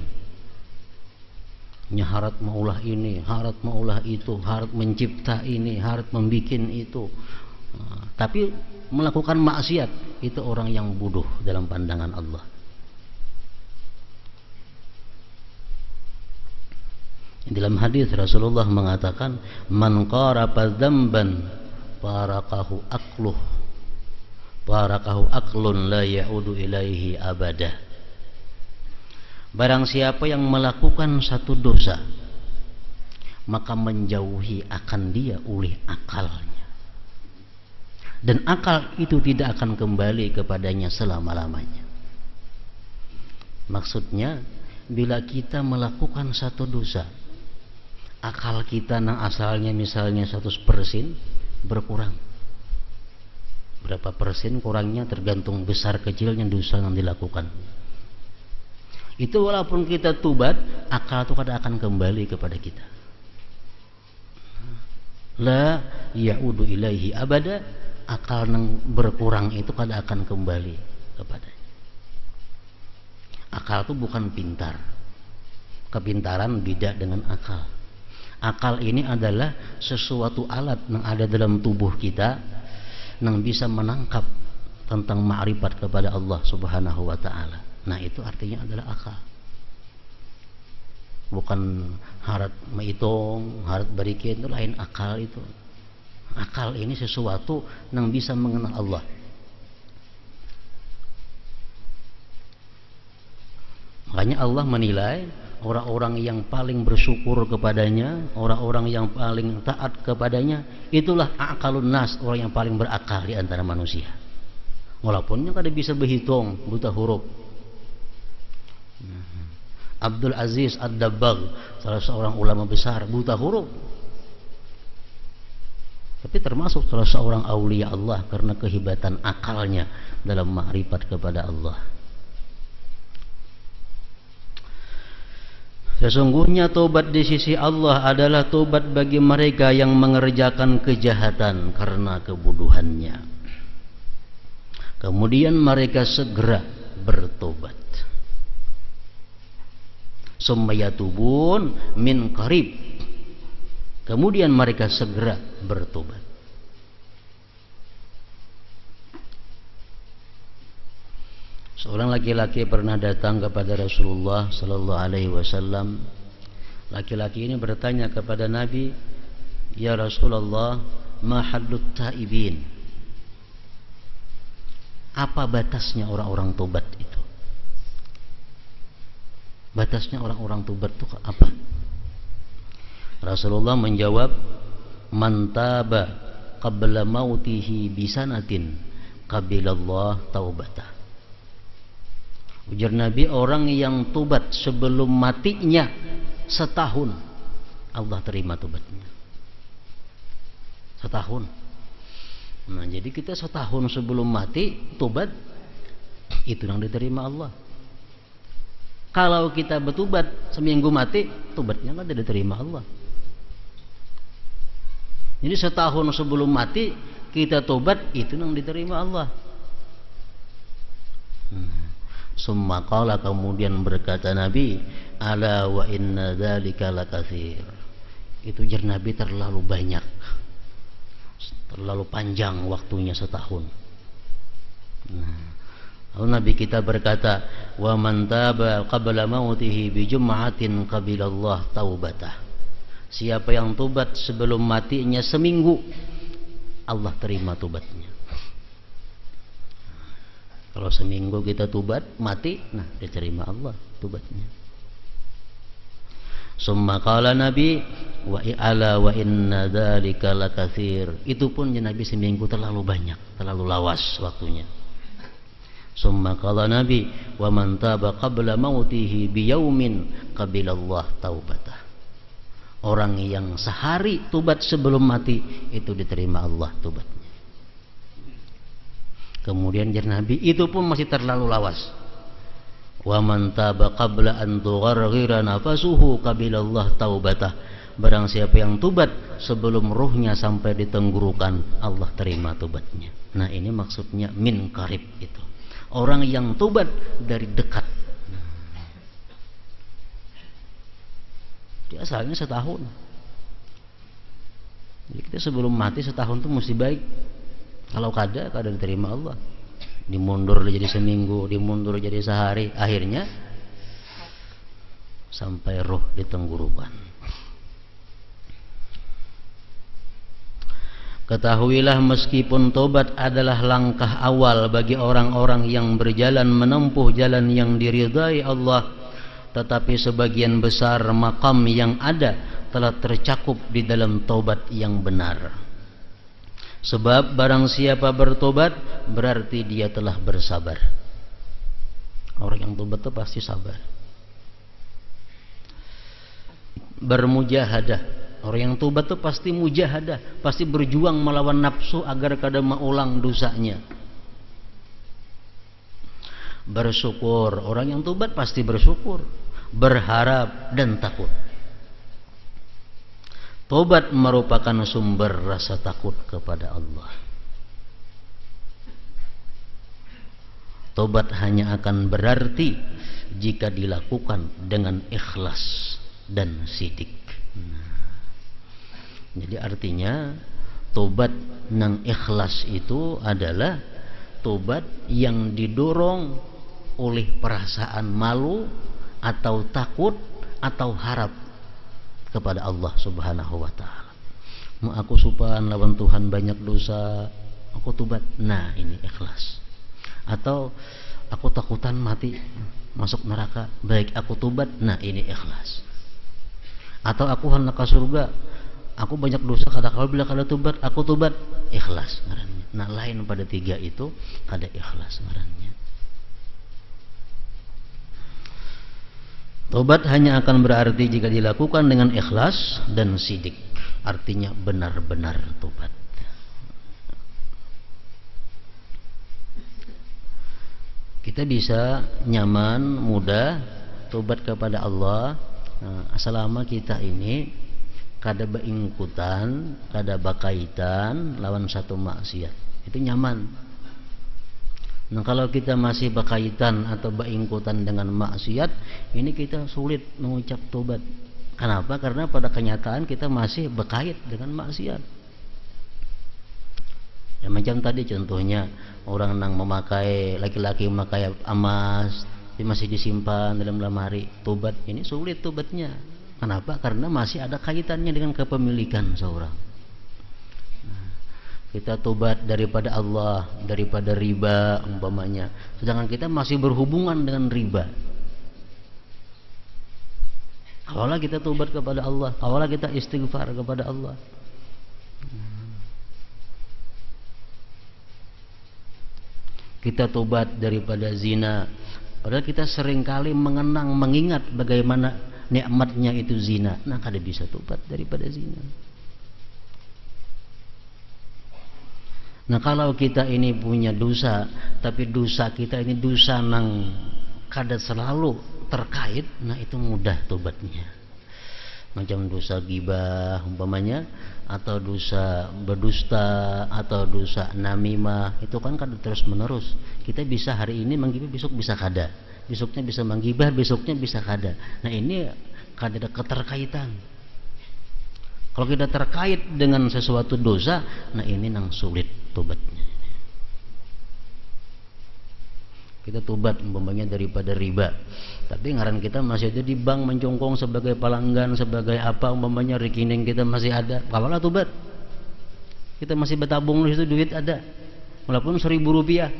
Harat maulah ini, harat maulah itu, harat mencipta ini, harat membikin itu. Tapi melakukan maksiat itu orang yang bodoh dalam pandangan Allah. Dalam hadis Rasulullah mengatakan, man qaraba dzamban faraqahu aqluh, faraqahu aqlun la ya'udu ilaihi abada. Barang siapa yang melakukan satu dosa, maka menjauhi akan dia oleh akalnya, dan akal itu tidak akan kembali kepadanya selama-lamanya. Maksudnya, bila kita melakukan satu dosa, akal kita yang asalnya misalnya 100% berkurang. Berapa persen kurangnya tergantung besar kecilnya dosa yang dilakukan. Itu walaupun kita tubat, akal itu kadang akan kembali kepada kita. La ya'udu ilaihi abada, akal yang berkurang itu kadang akan kembali kepadanya. Akal itu bukan pintar. Kepintaran beda dengan akal. Akal ini adalah sesuatu alat yang ada dalam tubuh kita yang bisa menangkap tentang ma'rifat kepada Allah Subhanahu wa ta'ala. Nah, itu artinya adalah akal. Bukan harat menghitung, harat berikin, itu lain akal itu. Akal ini sesuatu yang bisa mengenal Allah. Makanya Allah menilai orang-orang yang paling bersyukur kepadanya, orang-orang yang paling taat kepadanya, itulah akalun nas, orang yang paling berakal di antara manusia. Walaupun yang kada bisa berhitung, buta huruf. Abdul Aziz Ad-Dabbagh, salah seorang ulama besar, buta huruf, tapi termasuk salah seorang aulia Allah karena kehebatan akalnya dalam makrifat kepada Allah. Sesungguhnya tobat di sisi Allah adalah tobat bagi mereka yang mengerjakan kejahatan karena kebodohannya, kemudian mereka segera bertobat. Summa yatubun min qarib, kemudian mereka segera bertobat. Seorang laki-laki pernah datang kepada Rasulullah sallallahu alaihi wasallam. Laki-laki ini bertanya kepada Nabi, "Ya Rasulullah, ma haddut taibin?" Apa batasnya orang-orang tobat itu? Batasnya orang-orang tobat itu apa? Rasulullah menjawab, "Man taba qabla mautihi bisanatin qabilallah taubatah." Ujar Nabi, orang yang tobat sebelum matinya setahun, Allah terima tobatnya. Setahun. Nah, jadi kita setahun sebelum mati tobat, itu yang diterima Allah. Kalau kita bertobat seminggu mati, tobatnya kan tidak diterima Allah. Jadi setahun sebelum mati kita tobat, itu yang diterima Allah. Summa qala, kemudian berkata Nabi, ala wa inna dzalika lakatsir. Itu jar Nabi terlalu banyak, terlalu panjang waktunya setahun. Lalu Nabi kita berkata, wa man taba qabla mautihi bi jum'atin qabilallah taubatah. Siapa yang tobat sebelum matinya seminggu, Allah terima tobatnya. Kalau seminggu kita tobat mati, nah diterima Allah tobatnya. Summa qala Nabi, wa ala wa inna dzalika lakatsir. Itu pun ya Nabi seminggu terlalu banyak, terlalu lawas waktunya. Summa qala Nabi, wa man taba qabla mautihi bi yaumin qabilallah taubatah. Orang yang sehari tobat sebelum mati itu diterima Allah tobatnya. Kemudian jar Nabi, itu pun masih terlalu lawas. Wa man taba qabla an tugharghira nafasuhu qabilallah taubatah. Barang siapa yang tobat sebelum ruhnya sampai di tenggorokan, Allah terima tobatnya. Nah, ini maksudnya min qarib itu. Orang yang tobat dari dekat. Dia asalnya setahun. Jadi kita sebelum mati setahun itu mesti baik. Kalau kada diterima Allah. Dimundur jadi seminggu, dimundur jadi sehari, akhirnya sampai roh di tenggorokan. Ketahuilah meskipun tobat adalah langkah awal bagi orang-orang yang berjalan menempuh jalan yang diridhai Allah, tetapi sebagian besar makam yang ada telah tercakup di dalam tobat yang benar. Sebab barang siapa bertobat berarti dia telah bersabar. Orang yang tobat itu pasti sabar. Bermujahadah. Orang yang tobat itu pasti mujahadah, pasti berjuang melawan nafsu agar kada mengulang dosanya. Bersyukur. Orang yang tobat pasti bersyukur, berharap dan takut. Tobat merupakan sumber rasa takut kepada Allah. Tobat hanya akan berarti jika dilakukan dengan ikhlas dan sidik. Jadi artinya tobat nang ikhlas itu adalah tobat yang didorong oleh perasaan malu atau takut atau harap kepada Allah Subhanahu wa taala. Mau aku supan lawan Tuhan banyak dosa, aku tobat. Nah, ini ikhlas. Atau aku takutan mati masuk neraka, baik aku tobat. Nah, ini ikhlas. Atau aku hendak ke surga, aku banyak dosa, kata kalau bila kada tobat, aku tobat, ikhlas ngarannya. Nah, lain pada tiga itu kada ikhlas ngarannya. Tobat hanya akan berarti jika dilakukan dengan ikhlas dan sidik. Artinya benar-benar tobat. Kita bisa nyaman, mudah tobat kepada Allah selama kita ini kada beingkutan, kada bakaitan lawan satu maksiat. Itu nyaman. Nah, kalau kita masih berkaitan atau beingkutan dengan maksiat, ini kita sulit mengucap tobat. Kenapa? Karena pada kenyataan kita masih berkait dengan maksiat. Ya, macam tadi contohnya, orang yang memakai, laki-laki memakai emas, dia masih disimpan dalam lemari, tobat, ini sulit tobatnya. Kenapa? Karena masih ada kaitannya dengan kepemilikan seorang. Kita tobat daripada Allah, daripada riba umpamanya. Sedangkan kita masih berhubungan dengan riba. Kawalah kita tobat kepada Allah, kawalah kita istighfar kepada Allah. Kita tobat daripada zina. Padahal kita seringkali mengingat bagaimana nikmatnya itu zina. Nah, kada bisa tobat daripada zina. Nah, kalau kita ini punya dosa, tapi dosa kita ini dosa nang kada selalu terkait, nah itu mudah tobatnya. Macam dosa ghibah umpamanya, atau dosa berdusta, atau dosa namimah, itu kan kada terus menerus. Kita bisa hari ini menggibah, besok bisa kada, besoknya bisa menggibah, besoknya bisa kada. Nah, ini kada ada keterkaitan. Kalau kita terkait dengan sesuatu dosa, nah ini nang sulit tobatnya. Kita tobat umpamanya daripada riba, tapi ngaran kita masih ada di bank mencongkong sebagai pelanggan, sebagai apa umpamanya rekening kita masih ada, kawalah tobat. Kita masih bertabung di situ, duit ada, walaupun 1.000 rupiah.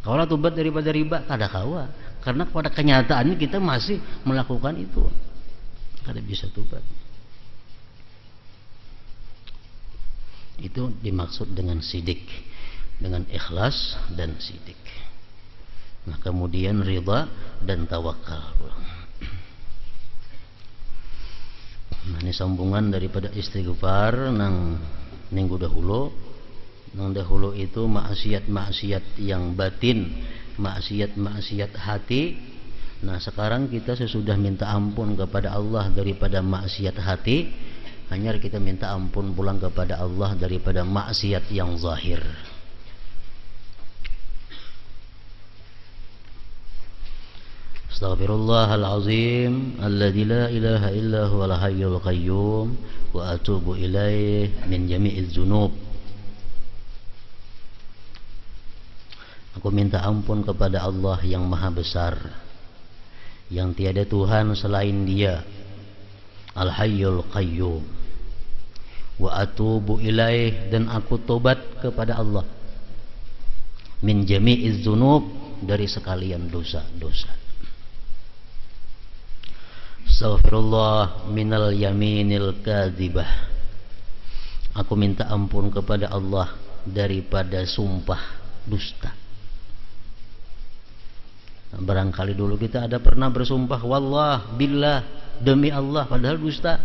Kawalah tobat daripada riba, kada kawa, karena pada kenyataannya kita masih melakukan itu, kada bisa tobat. Itu dimaksud dengan sidik, dengan ikhlas dan sidik. Nah, kemudian ridha dan tawakal. Nah, ini sambungan daripada istighfar nang minggu dahulu. Nang dahulu itu maksiat-maksiat yang batin, maksiat-maksiat hati. Nah, sekarang kita sesudah minta ampun kepada Allah daripada maksiat hati, hanya kita minta ampun pulang kepada Allah daripada maksiat yang zahir. Astaghfirullahalazim alladzi la ilaha illa huwal hayyul qayyum wa atubu ilaih min jami'iz dzunub. Aku minta ampun kepada Allah yang maha besar, yang tiada Tuhan selain Dia, Al-Hayyul Qayyum. Wa atubu ilaih, dan aku tobat kepada Allah, min jami'iz dzunub, dari sekalian dosa-dosa. Astaghfirullah minal yaminil kadzibah. Aku minta ampun kepada Allah daripada sumpah dusta. Nah, barangkali dulu kita ada pernah bersumpah wallah, billah, demi Allah, padahal dusta.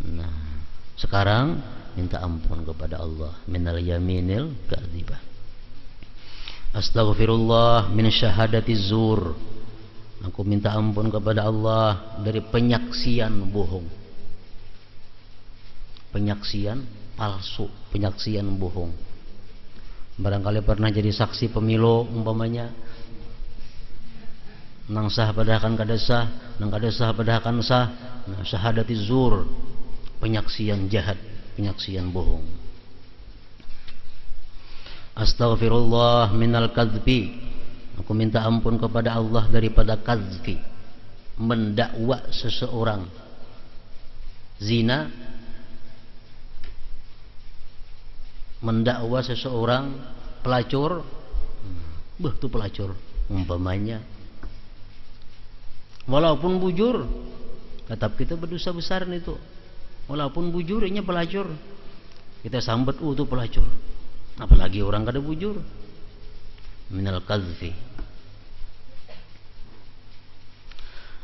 Nah, sekarang minta ampun kepada Allah minal yaminil kadzibah. Astaghfirullah min syahadatiz zur. Aku minta ampun kepada Allah dari penyaksian bohong, penyaksian palsu, penyaksian bohong. Barangkali pernah jadi saksi pemilu umpamanya, nang sah padahal kada sah, nang kada sah padahal sah. Nah, syahadatiz zur, penyaksian jahat, penyaksian bohong. Astaghfirullah minal kadzbi. Aku minta ampun kepada Allah daripada kadzfi, mendakwa seseorang zina, mendakwa seseorang pelacur. Tuh pelacur umpamanya, walaupun bujur, tetap kita berdosa besar itu. Walaupun bujur, ini pelacur, kita sambat tuh pelacur, apalagi orang kada bujur. Minal kadzfi.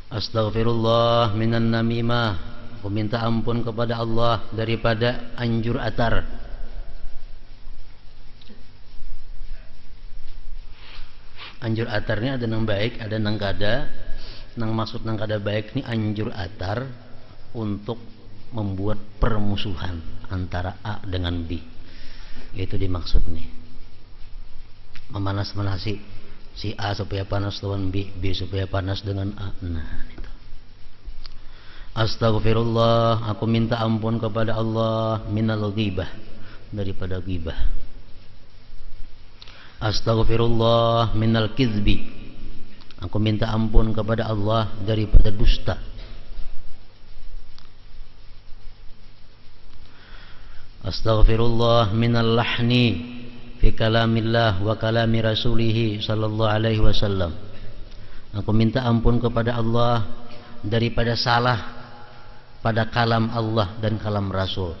Astaghfirullah minan namimah. Aku minta ampun kepada Allah daripada anjur atar. Anjur atarnya ada nang baik, ada nang kada. Nang maksud nang kada baik ni anjur atar untuk membuat permusuhan antara A dengan B. Itu dimaksud nih. Memanas-manasi si A supaya panas lawan B, B supaya panas dengan A. Nah, itu. Astaghfirullah, aku minta ampun kepada Allah minal ghibah, daripada ghibah. Astaghfirullah minal kizbi. Aku minta ampun kepada Allah daripada dusta. Astaghfirullah minal lahni fi kalamillah wa kalami rasulih sallallahu alaihi wasallam. Aku minta ampun kepada Allah daripada salah pada kalam Allah dan kalam Rasul.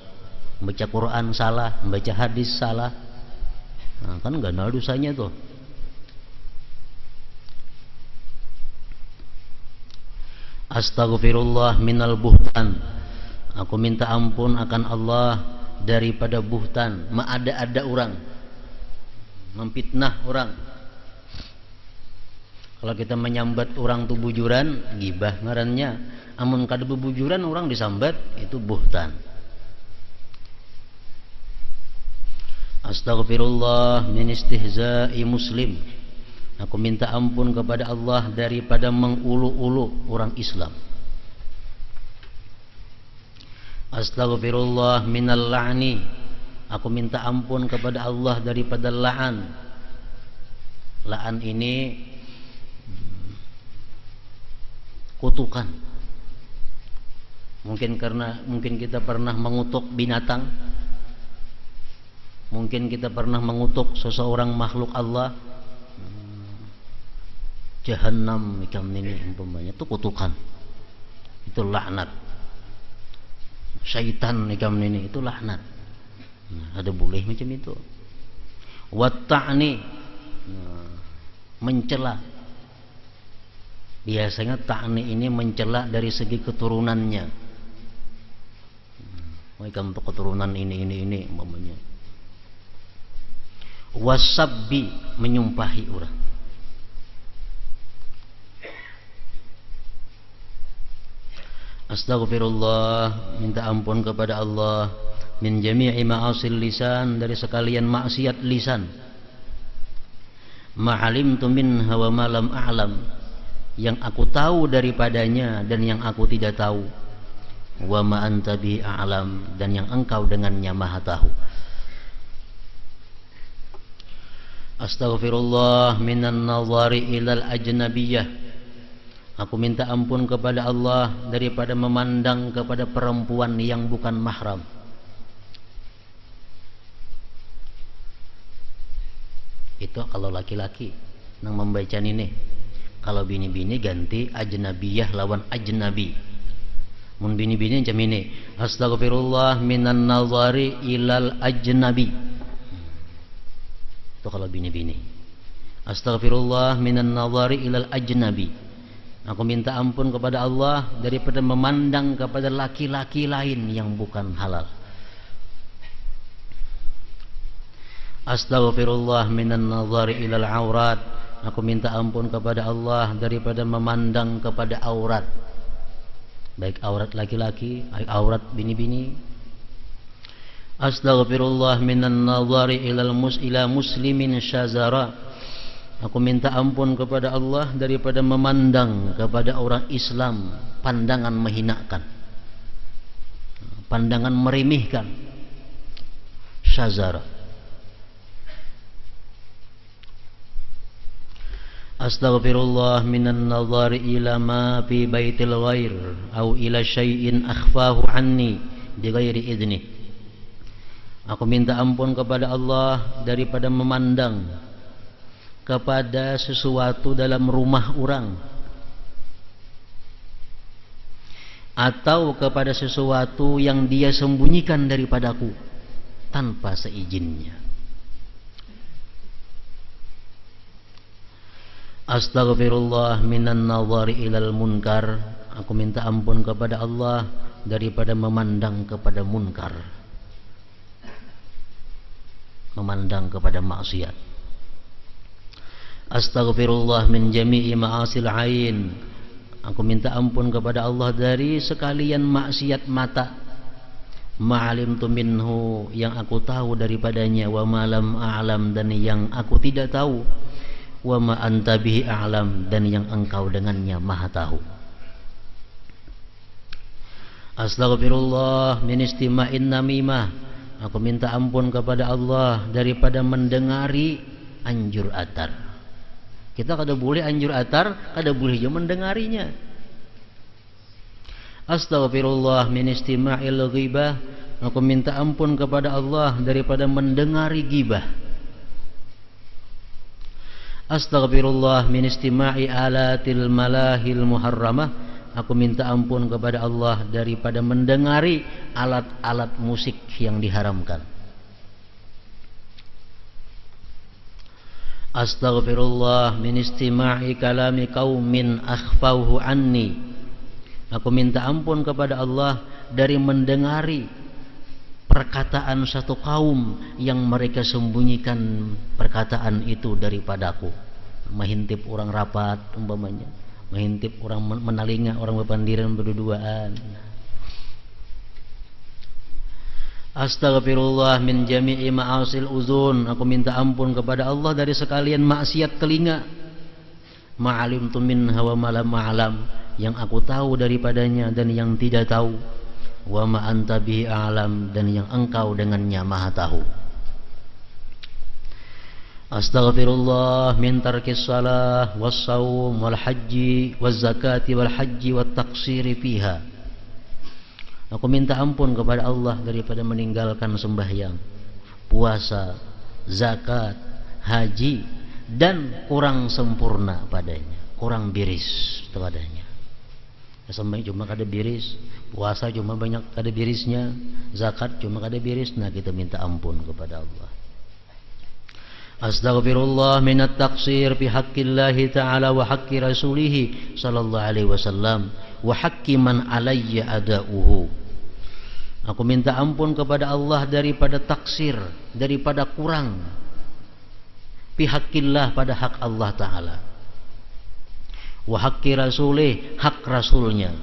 Membaca Quran salah, membaca hadis salah. Nah, kan enggak ada dosanya tuh. Astaghfirullah minal buhtan. Aku minta ampun akan Allah daripada buhtan, mengada-ada orang, memfitnah orang. Kalau kita menyambat orang tuh bujuran, gibah ngarannya. Amun kada bebujuran orang disambat, itu buhtan. Astaghfirullah min istihza'i muslim. Aku minta ampun kepada Allah daripada mengulu-ulu orang Islam. Astaghfirullah minal la'ni. Aku minta ampun kepada Allah daripada la'an. La'an ini kutukan. Mungkin kita pernah mengutuk binatang. Mungkin kita pernah mengutuk seseorang makhluk Allah. Jahannam ikam ini umpamanya, itu kutukan. Itu laknat. Syaitan ikam ini, itu laknat. Nah, ada boleh macam itu. Watta'ni, mencela. Biasanya ta'ni ini mencela dari segi keturunannya. Mereka untuk keturunan ini umpamanya. Wasabbi, menyumpahi orang. Astaghfirullah, minta ampun kepada Allah, min jami'i ma'asil lisan, dari sekalian maksiat lisan. Ma'alimtu minha wa ma lam a'lam, yang aku tahu daripadanya dan yang aku tidak tahu. Wa ma anta bi a'lam, dan yang engkau dengannya maha tahu. Astaghfirullah minan nazari ilal ajnabiyah, aku minta ampun kepada Allah daripada memandang kepada perempuan yang bukan mahram. Itu kalau laki-laki nang membaca ini. Kalau bini-bini ganti ajnabiyah lawan ajnabi. Mun bini-bini macam ini. Astaghfirullah minan nazari ilal ajnabi. Itu kalau bini-bini. Astaghfirullah minan nazari ilal ajnabi. Aku minta ampun kepada Allah daripada memandang kepada laki-laki lain yang bukan halal. Astaghfirullah minan nazari ilal aurat. Aku minta ampun kepada Allah daripada memandang kepada aurat, baik aurat laki-laki, baik aurat bini-bini. Astaghfirullah minan nazari ila muslimin syazara. Aku minta ampun kepada Allah daripada memandang kepada orang Islam pandangan menghinakan, pandangan meremehkan. Syazara. Astaghfirullah minan nazari ila ma fi baitil ghair au ila syai'in akhfahu anni bighairi idni. Aku minta ampun kepada Allah daripada memandang kepada sesuatu dalam rumah orang atau kepada sesuatu yang dia sembunyikan daripadaku tanpa seizinnya. Astaghfirullah minan nazari ilal munkar. Aku minta ampun kepada Allah daripada memandang kepada munkar, memandang kepada maksiat. Astaghfirullah min jami'i ma'asil ain. Aku minta ampun kepada Allah dari sekalian maksiat mata. Ma'alimtu minhu, yang aku tahu daripadanya, wa ma lam a'lam, dan yang aku tidak tahu. Wa ma anta bihi a'lam, dan yang engkau dengannya maha tahu. Astaghfirullah min istima'in namimah. Aku minta ampun kepada Allah daripada mendengari anjur atar. Kita kada boleh anjur atar, kada boleh juga mendengarinya. Astaghfirullah min istima'il ghibah. Aku minta ampun kepada Allah daripada mendengari ghibah. Astaghfirullah min istima'i alatil malahil muharramah. Aku minta ampun kepada Allah daripada mendengari alat-alat musik yang diharamkan. Astaghfirullah min istima'i kalami qaumin akhfauhu anni. Aku minta ampun kepada Allah dari mendengari perkataan satu kaum yang mereka sembunyikan perkataan itu daripadaku. Mengintip orang rapat umpamanya, mengintip orang menalinga orang bepandiran berduaan. Astaghfirullah min jami'i ma'asil uzun. Aku minta ampun kepada Allah dari sekalian maksiat telinga. Ma'alimtu minha wa ma lam a'lam, yang aku tahu daripadanya dan yang tidak tahu. Wa ma anta bihi a'lam, dan yang engkau dengannya maha tahu. Astaghfirullah min tarkis salah was saum wal haji waz zakati wal haji wat taqsiri fiha. Aku minta ampun kepada Allah daripada meninggalkan sembahyang, puasa, zakat, haji, dan kurang sempurna padanya, kurang biris padanya. Sembahyang cuma kada biris, puasa cuma banyak kada birisnya, zakat cuma kada biris. Nah, kita minta ampun kepada Allah. Astaghfirullah minat taqsir fi haqqillahi ta'ala wa haqqi rasulih sallallahu alaihi wasallam wa haqqi man alayya ada'uhu. Aku minta ampun kepada Allah daripada taksir, daripada kurang fi haqqillah, pada hak Allah Ta'ala, wa haqqi rasulih, hak rasulnya,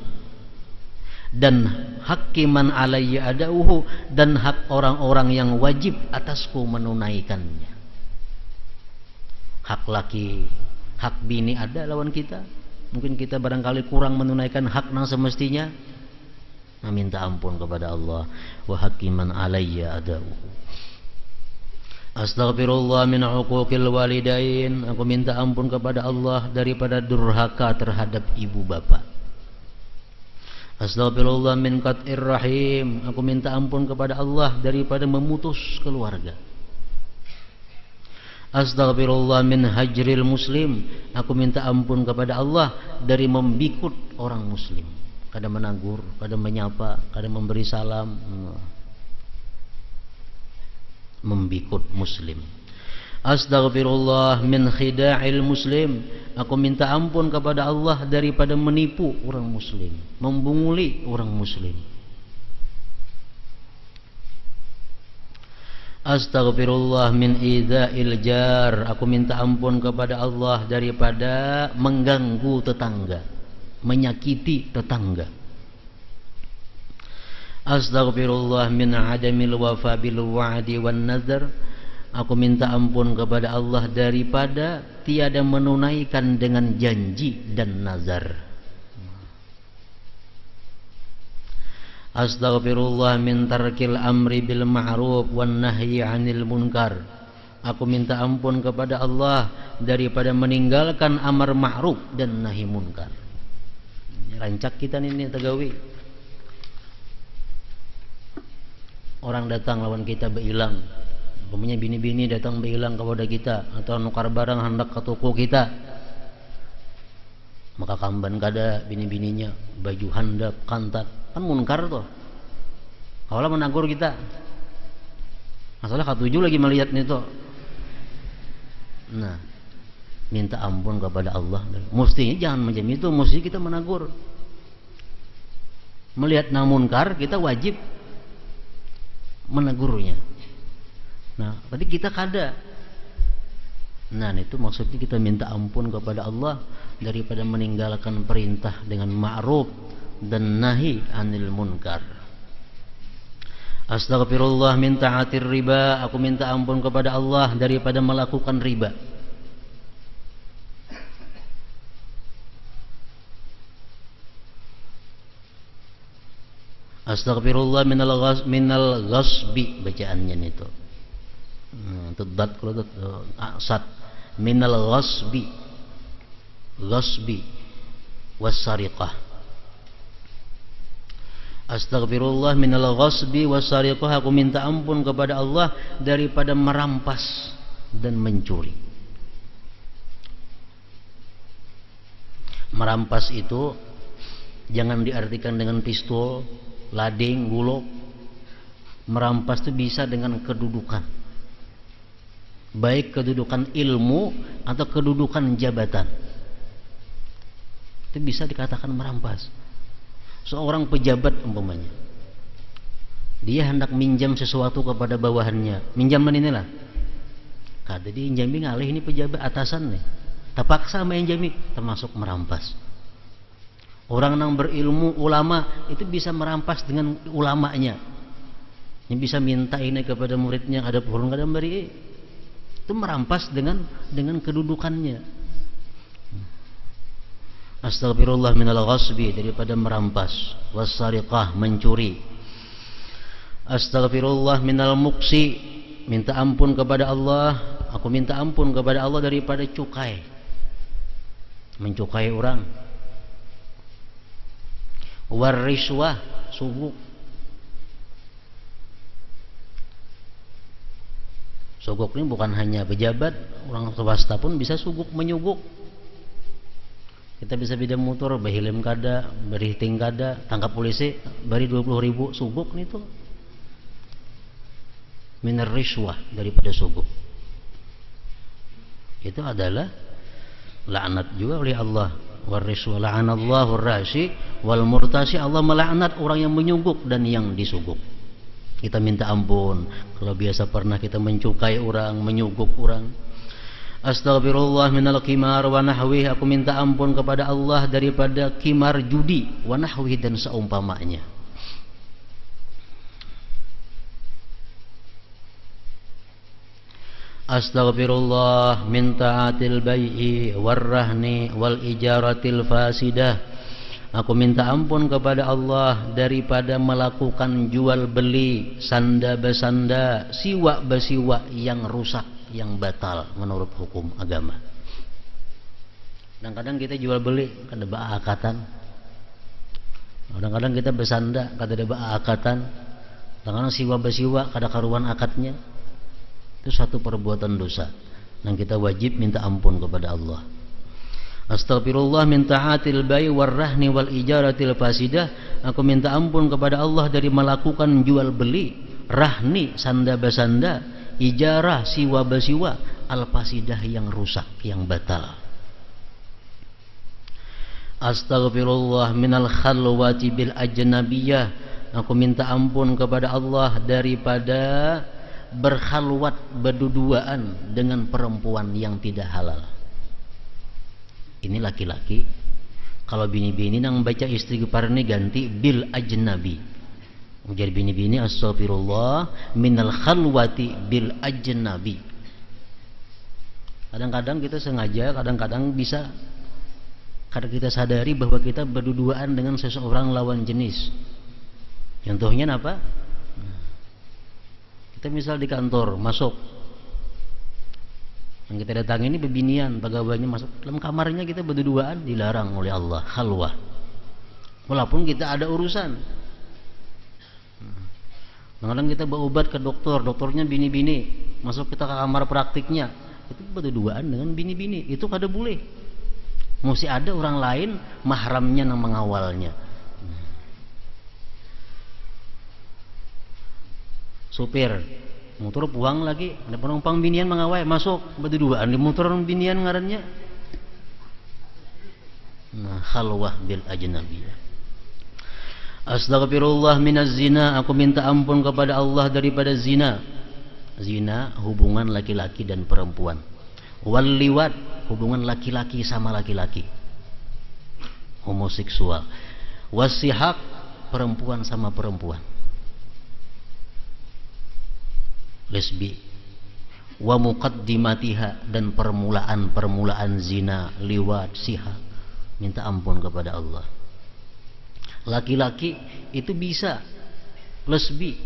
dan haqqi man alayya ada'uhu, dan hak orang-orang yang wajib atasku menunaikannya. Hak laki, hak bini ada lawan kita. Mungkin kita barangkali kurang menunaikan hak yang semestinya. Nah, minta ampun kepada Allah. Wa haqqi man alayya ada'uhu. Astaghfirullah min uquqil walidain. Aku minta ampun kepada Allah daripada durhaka terhadap ibu bapa. Astaghfirullah min qat'ir rahim. Aku minta ampun kepada Allah daripada memutus keluarga. Astaghfirullah min hajril muslim. Aku minta ampun kepada Allah dari membikut orang muslim. Kadang menegur, kadang menyapa, kadang memberi salam. Membikut muslim. Astaghfirullah min khida'il muslim. Aku minta ampun kepada Allah daripada menipu orang muslim, membunguli orang muslim. Astaghfirullah min idza'il jar. Aku minta ampun kepada Allah daripada mengganggu tetangga, menyakiti tetangga. Astaghfirullah min adamil wafa bil wa'di wan nazar. Aku minta ampun kepada Allah daripada tiada menunaikan dengan janji dan nazar. Astaghfirullah min tarkil amri bil ma'ruf wan nahyi 'anil munkar. Aku minta ampun kepada Allah daripada meninggalkan amar ma'ruf dan nahi munkar. Rancak kita ini tegawi. Orang datang lawan kita beilang, punya bini-bini datang beilang kepada kita atau nukar barang hendak ke toko kita, maka kamban kada bini-bininya baju handap kantat, kan munkar tuh. Allah menegur kita, masalah katuju lagi melihat nih tuh. Nah, minta ampun kepada Allah. Mestinya jangan macam itu, mesti kita menegur. Melihat na munkar kita wajib menegurnya. Nah, tapi kita kada. Nah, itu maksudnya kita minta ampun kepada Allah daripada meninggalkan perintah dengan ma'ruf dan nahi anil munkar. Astaghfirullah min ta'atir riba. Aku minta ampun kepada Allah daripada melakukan riba. Astaghfirullah minal ghasbi, bacaannya itu. Tedat kalau asad minal ghasbi wassariqah. Astaghfirullah minal ghasbi wassariqah. Aku minta ampun kepada Allah daripada merampas dan mencuri. Merampas itu jangan diartikan dengan pistol, lading, gulok. Merampas itu bisa dengan kedudukan, baik kedudukan ilmu atau kedudukan jabatan. Itu bisa dikatakan merampas. Seorang pejabat umpamanya, dia hendak minjam sesuatu kepada bawahannya, minjam inilah. Kata dia injami ngalih, ini pejabat atasan nih, terpaksa main jami, termasuk merampas. Orang yang berilmu, ulama, itu bisa merampas dengan ulamanya. Yang bisa minta ini kepada muridnya, ada burung ada beri. Itu merampas dengan kedudukannya. Astaghfirullah minal ghasbi, daripada merampas, wassariqah, mencuri. Astaghfirullah minal muqsi, minta ampun kepada Allah. Aku minta ampun kepada Allah daripada cukai, mencukai orang. Warriswah, suguk. Suguk ini bukan hanya pejabat, orang swasta pun bisa suguk menyuguk. Kita bisa beda motor, bahilim kada, beriting kada, tangkap polisi, beri 20.000, suguk nih tuh. Minar riswah, daripada suguk. itu adalah laknat juga oleh Allah. Waris wala'anallahu ar-rashi wal murtasi, Allah melaknat orang yang menyuguk dan yang disuguk. Kita minta ampun kalau biasa pernah kita mencukai orang, menyuguk orang. Astaghfirullah minal qimar wa nahwih, aku minta ampun kepada Allah daripada qimar judi, wa nahwih dan seumpamanya. Astaghfirullah min ta'atil bai'i warrahni wal ijaratil fasidah, aku minta ampun kepada Allah daripada melakukan jual beli, sanda besanda, siwa besiwa yang rusak, yang batal menurut hukum agama. Kadang-kadang kita jual beli kada baakatan, kadang-kadang kita besanda kada baakatan, kadang-kadang siwa besiwa kada karuan akadnya. Itu satu perbuatan dosa dan kita wajib minta ampun kepada Allah. Astaghfirullah min ta'atil bai' warrahni wal ijaratil fasidah, aku minta ampun kepada Allah dari melakukan jual beli, rahni sanda basanda, ijarah siwa basiwa, al fasidah yang rusak, yang batal. Astaghfirullah minal khalwati bil ajnabiyah, aku minta ampun kepada Allah daripada berkhalwat, berduduaan dengan perempuan yang tidak halal. Ini laki-laki, kalau bini-bini nang baca istighfar ini ganti bil ajnabi. Jadi bini-bini astagfirullah minal khalwati bil ajnabi. Kadang-kadang kita sengaja, kadang-kadang bisa karena kita sadari bahwa kita berduduaan dengan seseorang lawan jenis. Contohnya apa? Kita misal di kantor masuk, yang kita datang ini bebinian, pegawainya masuk dalam kamarnya, kita berduaan, dilarang oleh Allah khalwah. Walaupun kita ada urusan. Kadang-kadang kita berobat ke dokter, dokternya bini-bini, masuk kita ke kamar praktiknya, itu berduaan dengan bini-bini, itu kada boleh. Mesti ada orang lain mahramnya yang mengawalnya. Supir motor puang lagi, ada penumpang binian mengawai, masuk berduaan di motor binian ngarannya. Nah, khalwah bil ajnabiyah. Astaghfirullah minaz zina, aku minta ampun kepada Allah daripada zina. Zina hubungan laki-laki dan perempuan. Wal liwat, hubungan laki-laki sama laki-laki, homoseksual. Wasihak, perempuan sama perempuan, lesbi. Wa muqaddimatiha, dan permulaan zina, liwat, sihak, minta ampun kepada Allah. Laki-laki itu bisa lesbi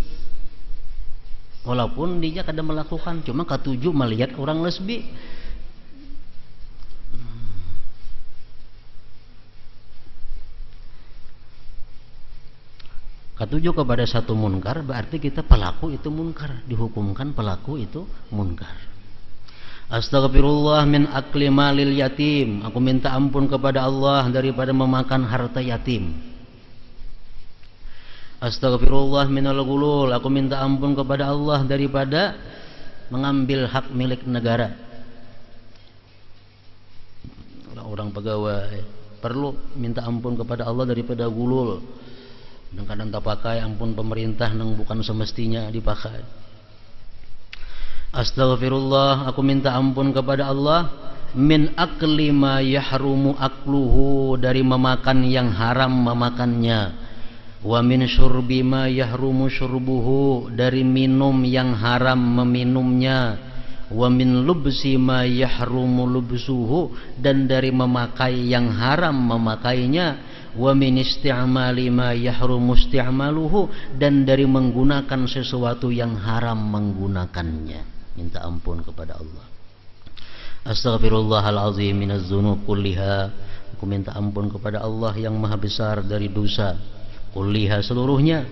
walaupun dia kada melakukan, cuma ketujuh melihat orang lesbi. Ketujuh kepada satu munkar, berarti kita pelaku itu munkar, dihukumkan pelaku itu munkar. Astaghfirullah min akli malil yatim, aku minta ampun kepada Allah daripada memakan harta yatim. Astaghfirullah minal ghulul, aku minta ampun kepada Allah daripada mengambil hak milik negara. Orang pegawai perlu minta ampun kepada Allah daripada gulul. Kadang-kadang tak pakai, ampun pemerintah nang bukan semestinya dipakai. Astaghfirullah, aku minta ampun kepada Allah min akli ma yahrumu akluhu, dari memakan yang haram memakannya. Wa min syurbi ma yahrumu syurbuhu, dari minum yang haram meminumnya. Wa min lubsi ma yahrumu lubsuhu, dan dari memakai yang haram memakainya. Wa min isti'mali ma yahrumu isti'maluhu, dan dari menggunakan sesuatu yang haram menggunakannya. Minta ampun kepada Allah. Astaghfirullahal azim minaz dzunub kulliha, aku minta ampun kepada Allah yang maha besar dari dosa. Kulliha seluruhnya,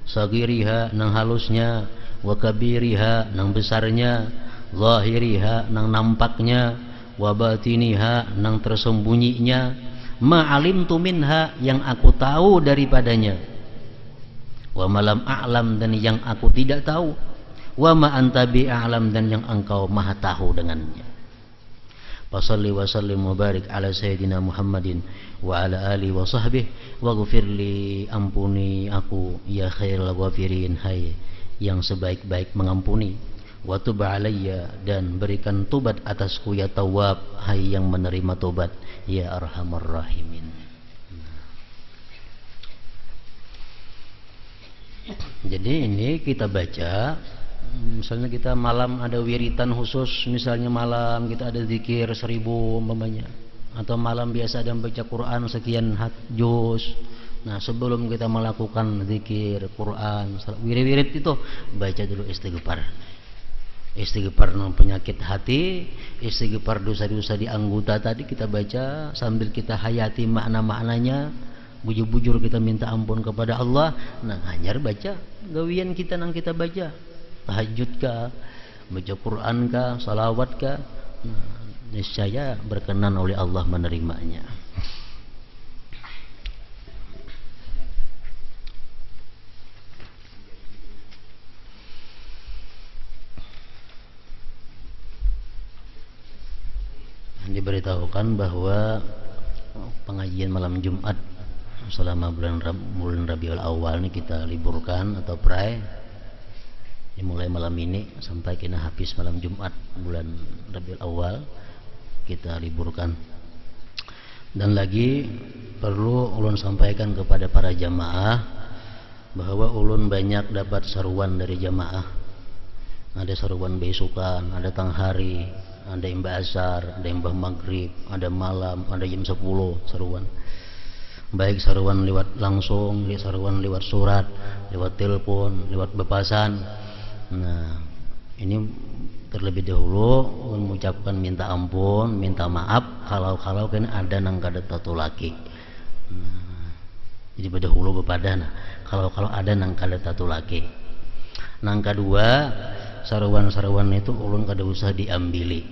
sagiriha nang halusnya, wa kabiriha nang besarnya, zahiriha nang nampaknya, wa batiniha nang tersembunyinya, ma'alimtu minha yang aku tahu daripadanya, wa malam a'lam dan yang aku tidak tahu, wa ma anta bi'a'lam dan yang engkau maha tahu dengannya. Wassalli wa sallim wa barik ala sayyidina Muhammadin wa ala alihi wa sahbihi waghfir li, ampuni aku ya khairul ghafirin, hai yang sebaik-baik mengampuni, wa tub alayya, dan berikan tobat atasku ya Tawwab, hai yang menerima tobat, ya arhamar rahimin. Jadi ini kita baca, misalnya kita malam ada wiritan khusus, misalnya malam kita ada zikir 1000 umpamanya, atau malam biasa ada membaca Quran sekian juz. Nah, sebelum kita melakukan zikir Quran, wirid-wirid itu baca dulu istighfar. Istighfar penyakit hati, istighfar dosa-dosa di anggota tadi kita baca sambil kita hayati makna-maknanya. Bujur-bujur kita minta ampun kepada Allah. Nah, hanyar baca gawian kita nang kita baca. Tahajud kah, baca Quran kah, salawat kah, nah, niscaya berkenan oleh Allah menerimanya. Diberitahukan bahwa pengajian malam Jumat selama bulan Rabiul Awal ini kita liburkan atau pray, dimulai malam ini sampai kena habis malam Jumat bulan Rabiul Awal kita liburkan. Dan lagi perlu ulun sampaikan kepada para jamaah bahwa ulun banyak dapat seruan dari jamaah. Ada seruan besukan, ada tang hari, ada imbah asar, ada imbah maghrib, ada malam, ada jam 10 seruan. Baik seruan lewat langsung, seruan lewat surat, lewat telepon, lewat bepasan. Nah, ini terlebih dahulu mengucapkan minta ampun, minta maaf kalau kan ada nang kada tatu laki. Nah, jadi berdahulu bepada nah, kalau ada nang kada tatu laki. Nang kedua, saruan-saruan itu ulun kada usah diambili.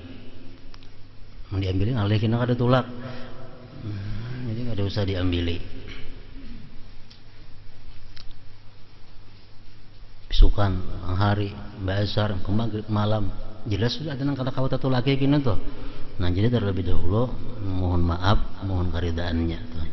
Diambili ngalih kena kada tulak. Jadi nggak ada usah diambili. Bisukan hari, basar, ke maghrib, malam, jelas sudah ada nang kata kawat satu lagi kini tuh. Nah, jadi terlebih dahulu mohon maaf, mohon karidaannya tuh.